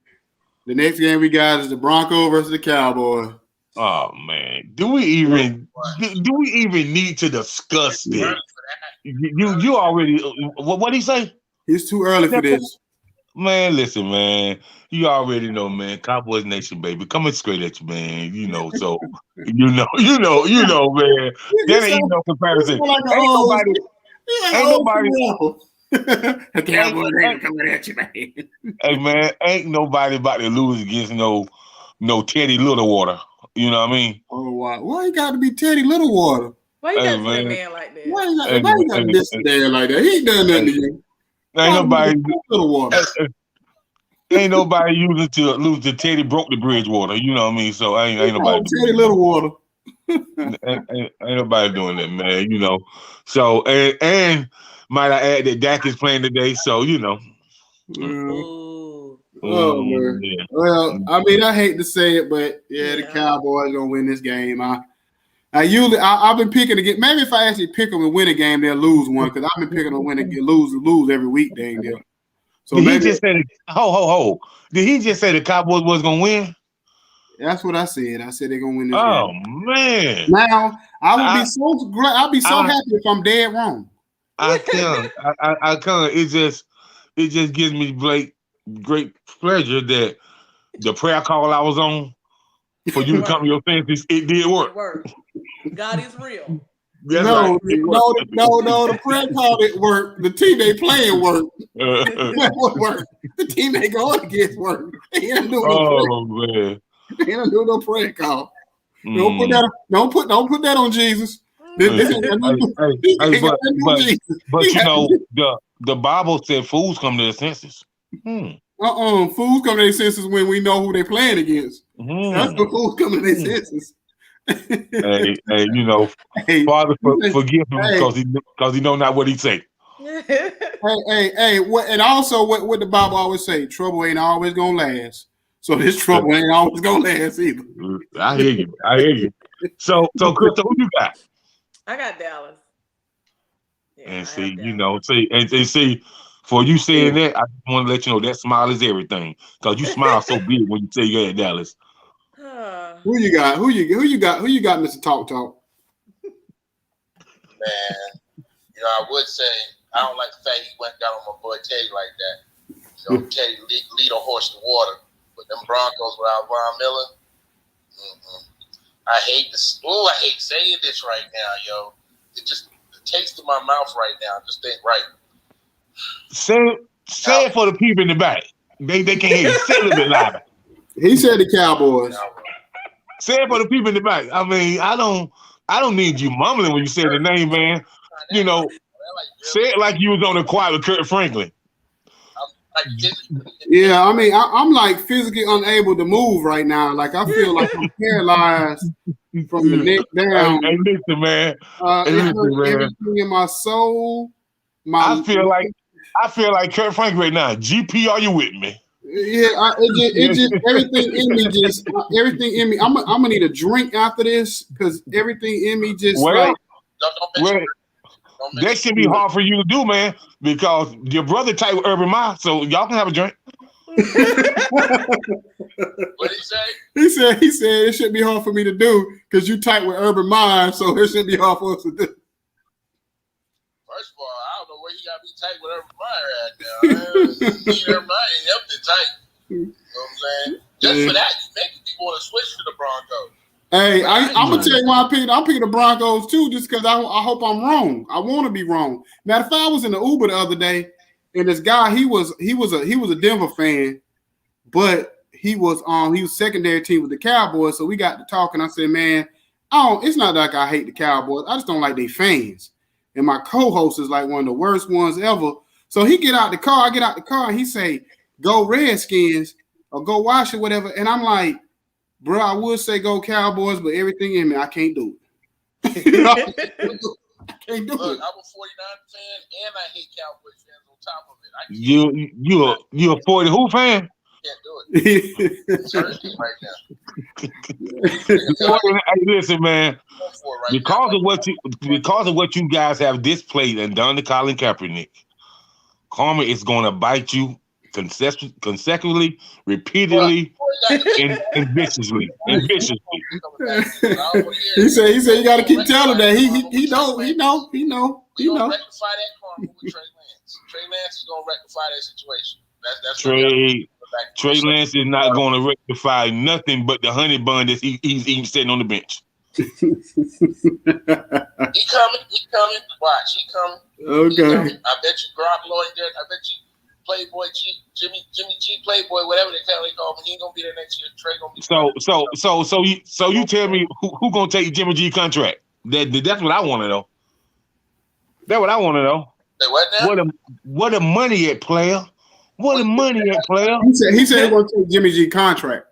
The next game we got is the Broncos versus the Cowboys. Oh man, do we even need to discuss this? You already what did he say? It's too early for this. Man, listen, man. You already know, man. Cowboys Nation, baby, coming straight at you, man. You know, so you know, man. That ain't no comparison. Ain't nobody. The Cowboys ain't coming at you, man. Hey, man, ain't nobody about to lose against no Teddy Littlewater. You know what I mean? Oh wow, why you got to be Teddy Littlewater? Why you got to say that man like that? Why you got to diss the man like that? He ain't done nothing to you. Ain't nobody. Littlewater. Ain't nobody using to lose to Teddy broke the Bridgewater. You know what I mean? So ain't nobody. Teddy Littlewater. ain't nobody doing that, man. You know. So and might I add that Dak is playing today. So you know. Oh man. Yeah. Well, I mean, I hate to say it, but the Cowboys gonna win this game. I've been picking to get. Maybe if I actually pick them and win a game, they'll lose one because I've been picking them to win and lose every week. Dang deal. So did he just say ho? Did he just say the Cowboys was gonna win? That's what I said. I said they're gonna win this game. Oh man! Now I would be so glad. I'll be so happy if I'm dead wrong. I can't. I can't. It just gives me great pleasure that the prayer call I was on for you to come to your senses, it did work. It worked. God is real. No, the prayer call didn't work. The team they playing worked. That would work. The team they going against work. They ain't do no prayer call. Don't put that on Jesus. But you know the Bible said fools come to their senses. Fools come to their senses when we know who they playing against. That's the fools come to their senses. hey, you know, Father, forgive him because he know not what he say. What, and also what the Bible always say: trouble ain't always gonna last. So this trouble ain't always gonna last either. I hear you. So Krista, who you got? I got Dallas. Yeah, and see, you know, see, for you saying that, I just want to let you know that smile is everything because you smile so big when you say you got Dallas. Who you got? Who you got, Mr. Talk? Man, you know, I would say I don't like the fact he went down on my boy Teddy like that. You know, Teddy lead a horse to water, but them Broncos without Von Miller. I hate this. Oh, I hate saying this right now, yo. It tastes in my mouth right now. Just ain't right. Say it for the people in the back. They can't hear you. Say it a little bit louder. He said the Cowboys. Say it for the people in the back. I mean, I don't need you mumbling when you say the name, man. You know, say it like you was on the choir with Kurt Franklin. Yeah, I mean, I'm like physically unable to move right now. Like I feel like I'm paralyzed from the neck down. Hey, listen, man. Everything in my soul. I feel like Kurt Franklin right now. GP, are you with me? Yeah, it just everything in me everything in me. I'm gonna need a drink after this because everything in me just that should be hard for you to do, man, because your brother tight with Urban Meyer, so y'all can have a drink. What did he say? He said it should be hard for me to do because you tight with Urban Meyer, so it should be hard for us to do. First of all, I don't know where he got me tight with Urban Meyer at now. Urban Meyer ain't helped it tight. You know what I'm saying? Just for that, you making me want to switch to the Broncos. Hey, I'm gonna tell you why I'm picking the Broncos too, just because I hope I'm wrong. I want to be wrong. Matter of fact, I was in the Uber the other day, and this guy he was a Denver fan, but he was secondary team with the Cowboys. So we got to talking. I said, man, it's not like I hate the Cowboys. I just don't like their fans. And my co-host is like one of the worst ones ever. So he get out the car. I get out the car, and he say, "Go Redskins" or "Go Wash" or whatever. And I'm like, bro, I would say go Cowboys, but everything in me, I can't do it. I can't do it. Look, I'm a 49 fan, and I hate Cowboys fans on top of it. You a 40 who fan? Can't do it. Certainly right now. Hey, listen, man. Because of what you guys have displayed and done to Colin Kaepernick, karma is going to bite you consecutively, repeatedly, and viciously. He said you got to keep telling that he know. We're gonna rectify that karma with Trey Lance. Trey Lance is gonna rectify that situation. That's Trey Lance is not going to rectify nothing but the honey bun that he's eating sitting on the bench. He coming. Watch, he coming. Okay. He coming. I bet you Brock Lloyd there. I bet you Playboy G, Jimmy G Playboy, whatever they call him, he ain't gonna be there next year. Trey gonna be. So you tell me who gonna take Jimmy G contract? That's what I want to know. That's what I want to know. Say what now? What the money at, player? What the money at, player? He said he gonna take Jimmy G contract.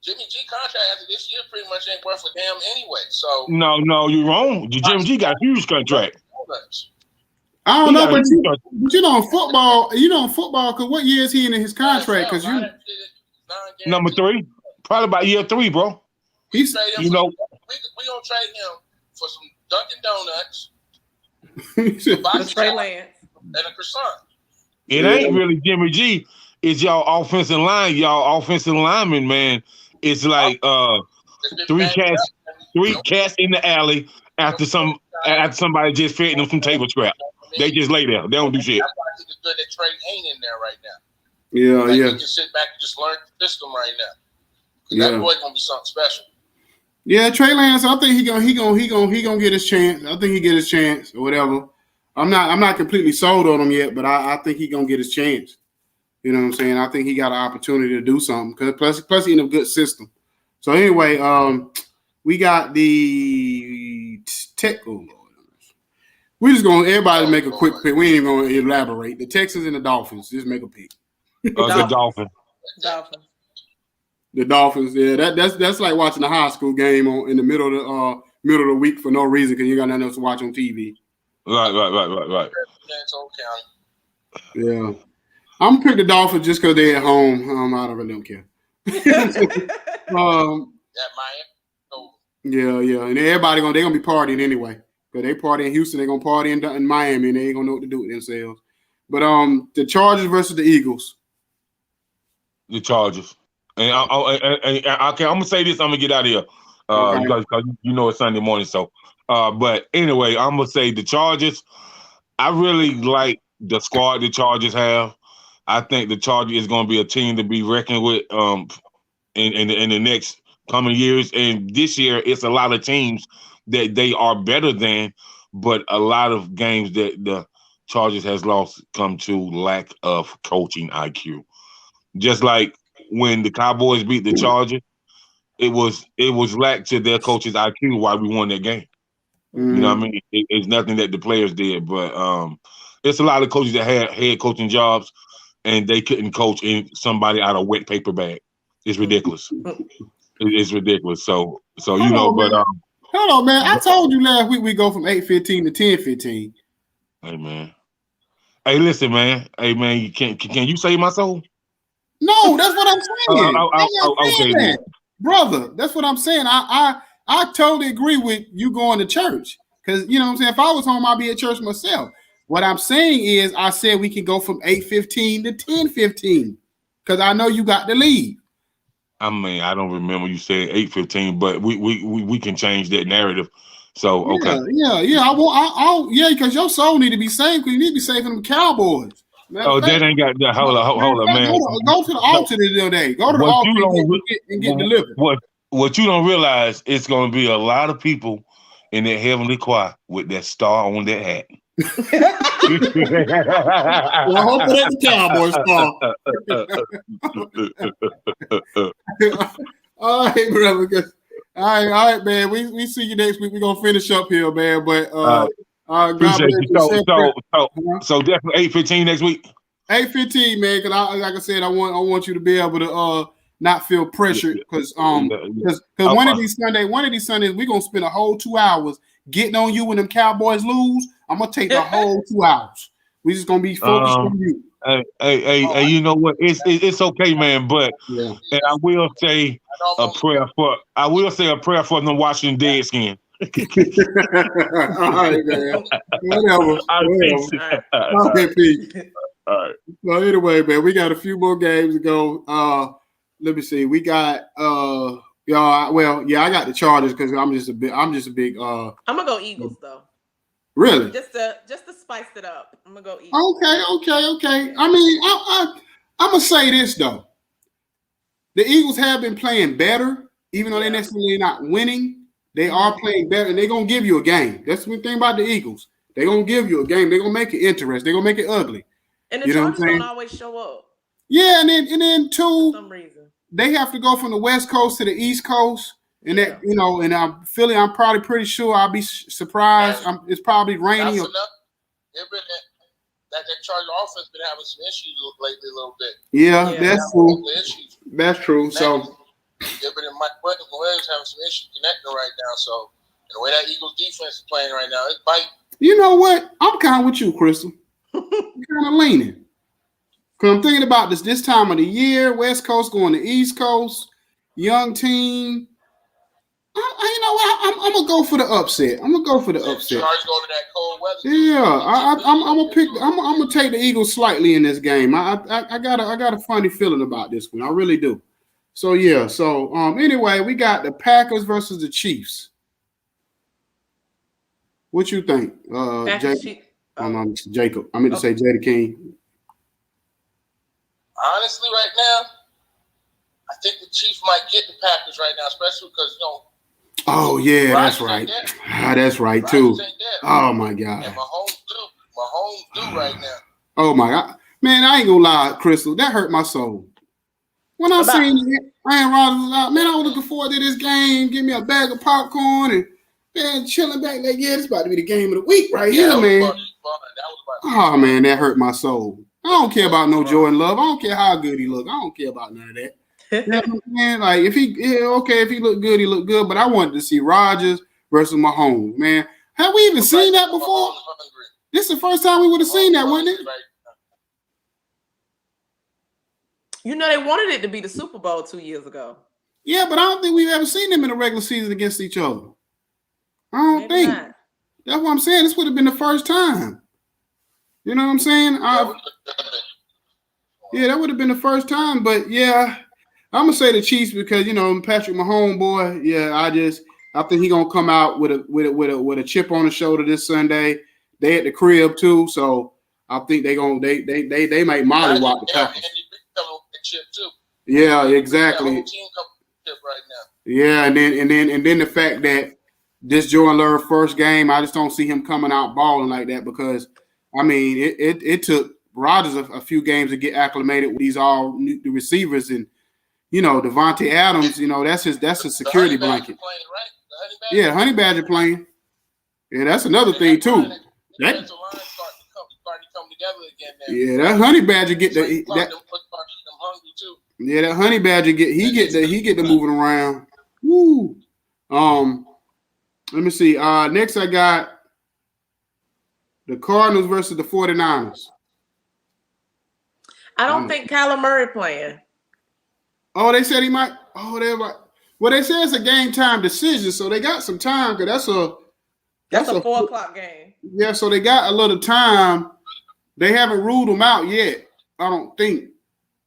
Jimmy G contract after this year pretty much ain't worth a damn anyway. So no, you're wrong. Jimmy G got a huge contract. I don't know, but you know in football, because what year is he in his contract? Because number 3, probably about year 3, bro. We gonna trade him for some Dunkin' Donuts, Trey Lance, and a croissant. It ain't really Jimmy G. It's y'all offensive line, y'all offensive lineman, man. It's like 3 cats in the alley after somebody just fed them some table scrap. They just lay there. They don't do shit. That's why I think it's good that Trey ain't in there right now. Yeah. He can sit back and just learn the system right now. That boy gonna be something special. Yeah, Trey Lance. I think he gonna get his chance. I think he get his chance or whatever. I'm not completely sold on him yet, but I think he gonna get his chance. You know what I'm saying? I think he got an opportunity to do something because plus he in a good system. So anyway, we got the tech. Oh Lord. We just gonna everybody make a quick pick. We ain't even gonna elaborate. The Texans and the Dolphins. Just make a pick. The Dolphins. The Dolphins. Yeah, that's like watching a high school game in the middle of the week for no reason because you got nothing else to watch on TV. Right. Yeah, I'm gonna pick the Dolphins just because they're at home. I don't really don't care. Yeah, and everybody they're gonna be partying anyway. But they party in Houston, they're gonna party in Miami, and they ain't gonna know what to do with themselves. But the Chargers versus the Eagles. The Chargers. And okay, I'm gonna say this. I'm gonna get out of here because you know it's Sunday morning. So, but anyway, I'm gonna say the Chargers. I really like the squad the Chargers have. I think the Chargers is gonna be a team to be reckoned with in the next coming years. And this year, it's a lot of teams that they are better than, but a lot of games that the Chargers has lost come to lack of coaching IQ. Just like when the Cowboys beat the Chargers, it was lack to their coach's IQ why we won that game. You know what I mean? It's nothing that the players did, but it's a lot of coaches that had head coaching jobs and they couldn't coach somebody out of wet paper bag. It's ridiculous. It's ridiculous. So you know, but hold on, man. I told you last week we go from 8:15 to 10:15. Hey, man. Hey, listen, man. Hey, man. Can you save my soul? No, that's what I'm saying. Okay, brother. That's what I'm saying. I totally agree with you going to church because you know what I'm saying. If I was home, I'd be at church myself. What I'm saying is, I said we can go from 8:15 to 10:15 because I know you got to leave. I mean, I don't remember you said 8:15, but we can change that narrative. So okay. Yeah. Because your soul need to be saved. Because you need to be saved from the Cowboys. That ain't got that. Hold up, man. Go to the altar the other day. Go to the altar and get delivered. What you don't realize, it's going to be a lot of people in that heavenly choir with that star on their hat. Well, I hope it ain't the Cowboys star. All right, brother. All right, man. We see you next week. We're gonna finish up here, man. But appreciate you. So definitely 8:15 next week. 8:15, man. Because like I said, I want you to be able to not feel pressured because one of these Sundays we're gonna spend a whole 2 hours getting on you when them Cowboys lose. I'm gonna take the whole 2 hours. We just gonna be focused on you. Hey, you know what? It's okay, man. But and I will say a prayer for the Washington Redskins. right, man. Whatever. Peace. All right, peace. All right. Well, anyway, man, we got a few more games to go. Let me see. We got I got the Chargers because I'm just a big I'm gonna go Eagles though. Really? Just to spice it up. I'm gonna go Eagles. Okay. I mean, I'm gonna say this though. The Eagles have been playing better, even though they're necessarily not winning. They are playing better, and they're gonna give you a game. That's the thing about the Eagles. They're gonna give you a game. They're gonna make it interesting. They're gonna make it ugly. And the Chargers don't always show up. Yeah, and then too, for some reason they have to go from the West Coast to the East Coast, and that and I'm probably pretty sure I'll be surprised. It's probably rainy. That Charger offense been having some issues lately a little bit. Yeah, that's true. That's true. So Mike Williams having some issues connecting right now. So the way that Eagles defense is playing right now, it's biting. You know what? I'm kind of with you, Crystal. I'm kind of leaning. Because I'm thinking about this time of the year, West Coast going to East Coast, young team. You know what? I'm gonna go for the upset. I'm gonna go for the upset. Chargers going to that cold weather. Yeah, I'm gonna take the Eagles slightly in this game. I got a funny feeling about this one. I really do. So yeah. So anyway, we got the Packers versus the Chiefs. What you think, Jacob? I meant to say Jada King. Honestly, right now, I think the Chiefs might get the Packers right now, especially because Oh yeah, that's right. That's right too. Oh my God. And Mahomes do right now. Oh my God, man! I ain't gonna lie, Crystal. That hurt my soul. When I seen Aaron Rodgers was out, man, I was looking forward to this game. Give me a bag of popcorn and man, chilling back like, yeah, this about to be the game of the week right here, man. Oh man, that hurt my soul. I don't care about no Jordan Love. I don't care how good he look. I don't care about none of that. You know what I'm saying? Like if he looked good, he looked good. But I wanted to see Rodgers versus Mahomes, man. Have we even seen that before? This is the first time we would have seen that, wasn't it? You know, they wanted it to be the Super Bowl 2 years ago. Yeah, but I don't think we've ever seen them in the regular season against each other. I don't think. Not. That's what I'm saying. This would have been the first time. You know what I'm saying? Yeah, that would have been the first time. But yeah, I'm gonna say the Chiefs because Patrick Mahomes, boy. Yeah, I think he's gonna come out with a chip on the shoulder this Sunday. They at the crib too, so I think they might mollywop the Packers. Yeah, exactly. Yeah, and then the fact that this Jordan Love first game, I just don't see him coming out balling like that because I mean it took Rodgers a few games to get acclimated with these all new receivers and Devontae Adams, that's his security blanket. Yeah, Honey Badger playing. Yeah, that's another thing too. That Honey Badger get that Honey Badger get the moving around. Woo. Let me see. Next I got the Cardinals versus the 49ers. I don't think Kyler Murray playing. Oh, they said he might. Oh, they said it's a game time decision, so they got some time because that's a 4 o'clock game. Yeah, so they got a little time. They haven't ruled him out yet. I don't think.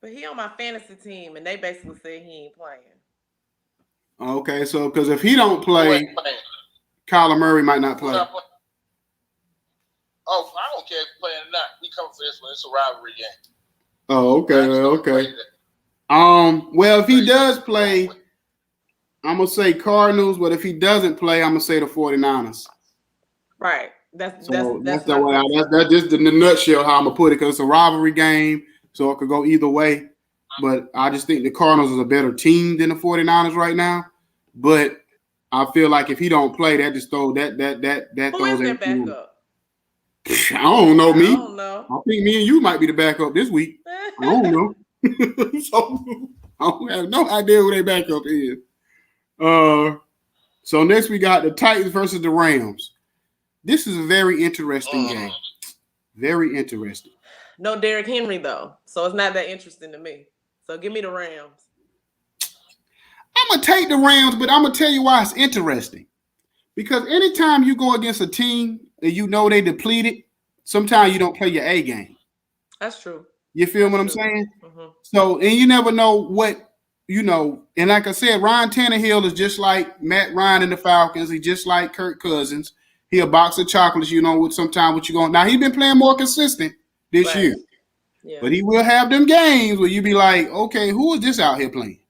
But he on my fantasy team, and they basically said he ain't playing. Okay, so because if he don't play, Kyler Murray might not play. Oh, I don't care if he's playing or not. We come for this one. It's a rivalry game. Oh, okay. Well, if he does play, I'm gonna say Cardinals, but if he doesn't play, I'm gonna say the 49ers. Right. That's just in the nutshell how I'm gonna put it because it's a rivalry game, so it could go either way. But I just think the Cardinals is a better team than the 49ers right now. But I feel like if he don't play, that just throws that Who is their backup? I don't know. Me. I don't know. I think me and you might be the backup this week. I don't know. So I don't have no idea who their backup is. So next we got the Titans versus the Rams. This is a very interesting game. Very interesting. No Derrick Henry though, so it's not that interesting to me. So give me the Rams. I'm gonna take the Rams, but I'm gonna tell you why it's interesting. Because anytime you go against a team and you know they depleted, sometimes you don't play your A game. That's true. You feel what I'm saying? So, and you never know what, and like I said, Ryan Tannehill is just like Matt Ryan and the Falcons. He's just like Kirk Cousins. He a box of chocolates, with sometimes what you going. Now, he's been playing more consistent this year. Yeah. But he will have them games where you be like, okay, who is this out here playing?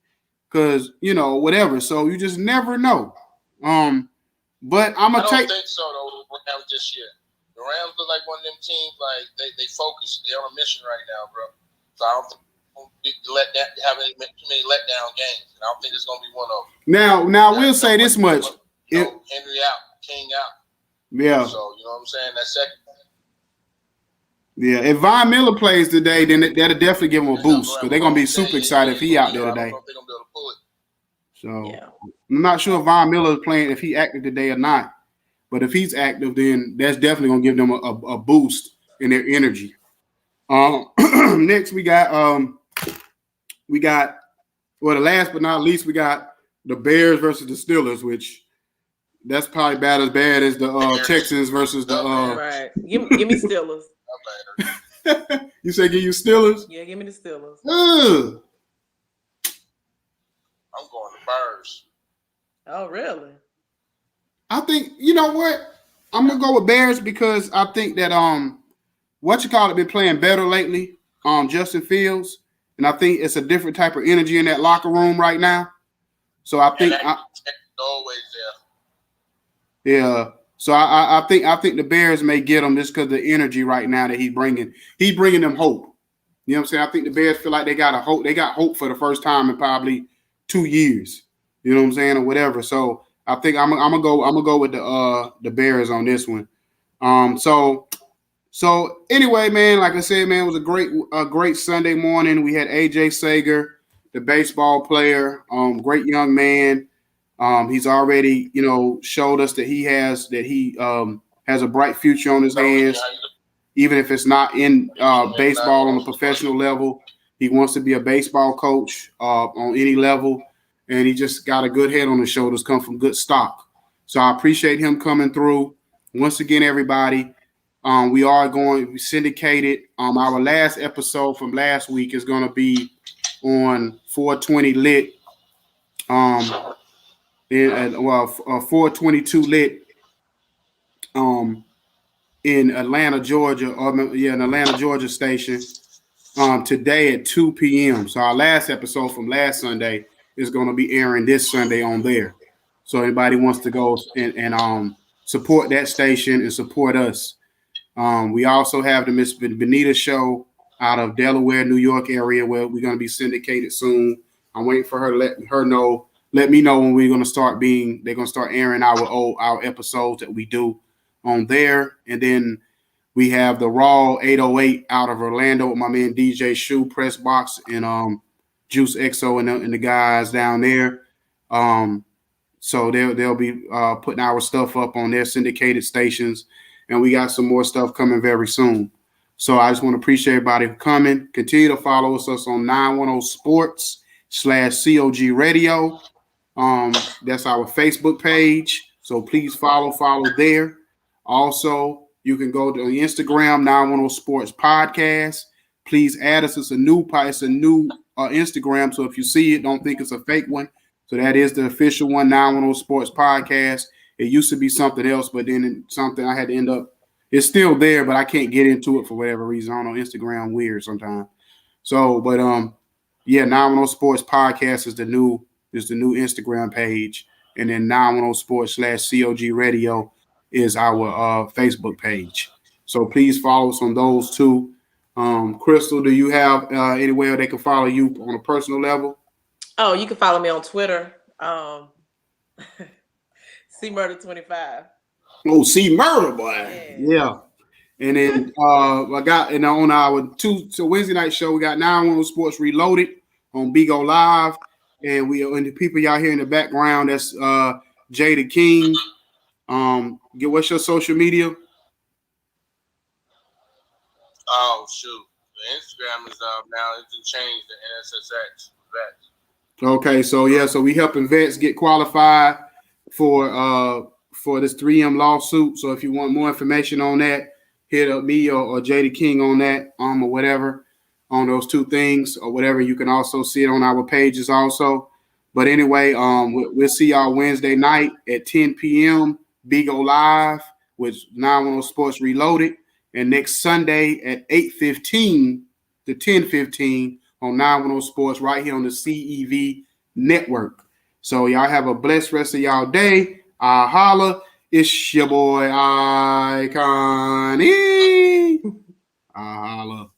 Because, whatever. So you just never know. But I'm going to take. I don't think so, though, the Rams this year. The Rams look like one of them teams, like, they focus. They're on a mission right now, bro. So I don't think have any letdown games. And I don't think it's going to be one of them. Now we'll say this much. Henry out, King out. Yeah. So, you know what I'm saying? That second. Yeah, if Von Miller plays today, then that'll definitely give him a boost because they're going to be super excited if he out there today. So I'm not sure if Von Miller is playing, if he active today or not. But if he's active, then that's definitely going to give them a boost in their energy. Next, we got the last but not least, we got the Bears versus the Steelers, which that's probably about as bad as the Texans versus the right. Give me Steelers. You say give you Steelers? Yeah, give me the Steelers. I'm going to Bears. Oh, really? I think, you know what? I'm gonna go with Bears because I think that been playing better lately. Justin Fields, and I think it's a different type of energy in that locker room right now. So I think always there. Yeah. So I think the Bears may get them just because the energy right now that he's bringing. He's bringing them hope. You know what I'm saying? I think the Bears feel like they got hope. They got hope for the first time in probably 2 years. You know what I'm saying, or whatever. So I think I'm gonna go with the Bears on this one. So anyway, man, like I said, man, it was a great Sunday morning. We had Ajay Sager, the baseball player, great young man. He's already, showed us that he has a bright future on his hands, even if it's not in baseball on a professional level. He wants to be a baseball coach on any level, and he just got a good head on his shoulders, come from good stock. So I appreciate him coming through. Once again, everybody, we are going to be syndicated. Our last episode from last week is going to be on 420 Lit. 422 Lit in Atlanta, Georgia, an Atlanta, Georgia station today at 2 p.m. So our last episode from last Sunday is going to be airing this Sunday on there. So anybody wants to go and support that station and support us. We also have the Miss Benita show out of Delaware, New York area where we're going to be syndicated soon. I'm waiting for her to let me know when we're going to start they're going to start airing our episodes that we do on there. And then we have the Raw 808 out of Orlando with my man DJ Shoe, Press Box, and Juice XO and the guys down there. So they'll be putting our stuff up on their syndicated stations. And we got some more stuff coming very soon. So I just want to appreciate everybody for coming. Continue to follow us on 910 Sports /COG Radio. That's our Facebook page. So please follow there. Also, you can go to Instagram, 910 Sports Podcast. Please add us. It's a new Instagram. So if you see it, don't think it's a fake one. So that is the official one, 910 Sports Podcast. It used to be something else, but then something I had to end up. It's still there, but I can't get into it for whatever reason. I don't know, Instagram weird sometimes. So, but 910 Sports Podcast is the new Instagram page, and then 910 Sports /COG Radio is our Facebook page. So please follow us on those two. Crystal, do you have anywhere they can follow you on a personal level? Oh, you can follow me on Twitter. CMurder25. Oh, C-Murder, boy. Yeah. And then I got on our Wednesday night show, we got 910 Sports Reloaded on Bigo Live. And the people y'all hear in the background, that's Jay the King. What's your social media? Oh, shoot. The Instagram is now, it's changed to NSSX Vets. Okay, so we helping vets get qualified for for this 3M lawsuit. So if you want more information on that, hit up me or JD King on that, or whatever, on those two things or whatever. You can also see it on our pages also. But anyway, we'll see y'all Wednesday night at 10 p.m. Bigo Live with 910 Sports Reloaded, and next Sunday at 8:15 to 10:15 on 910 Sports right here on the CEV network. So y'all have a blessed rest of y'all day. Holla. It's your boy Icon E. Holla.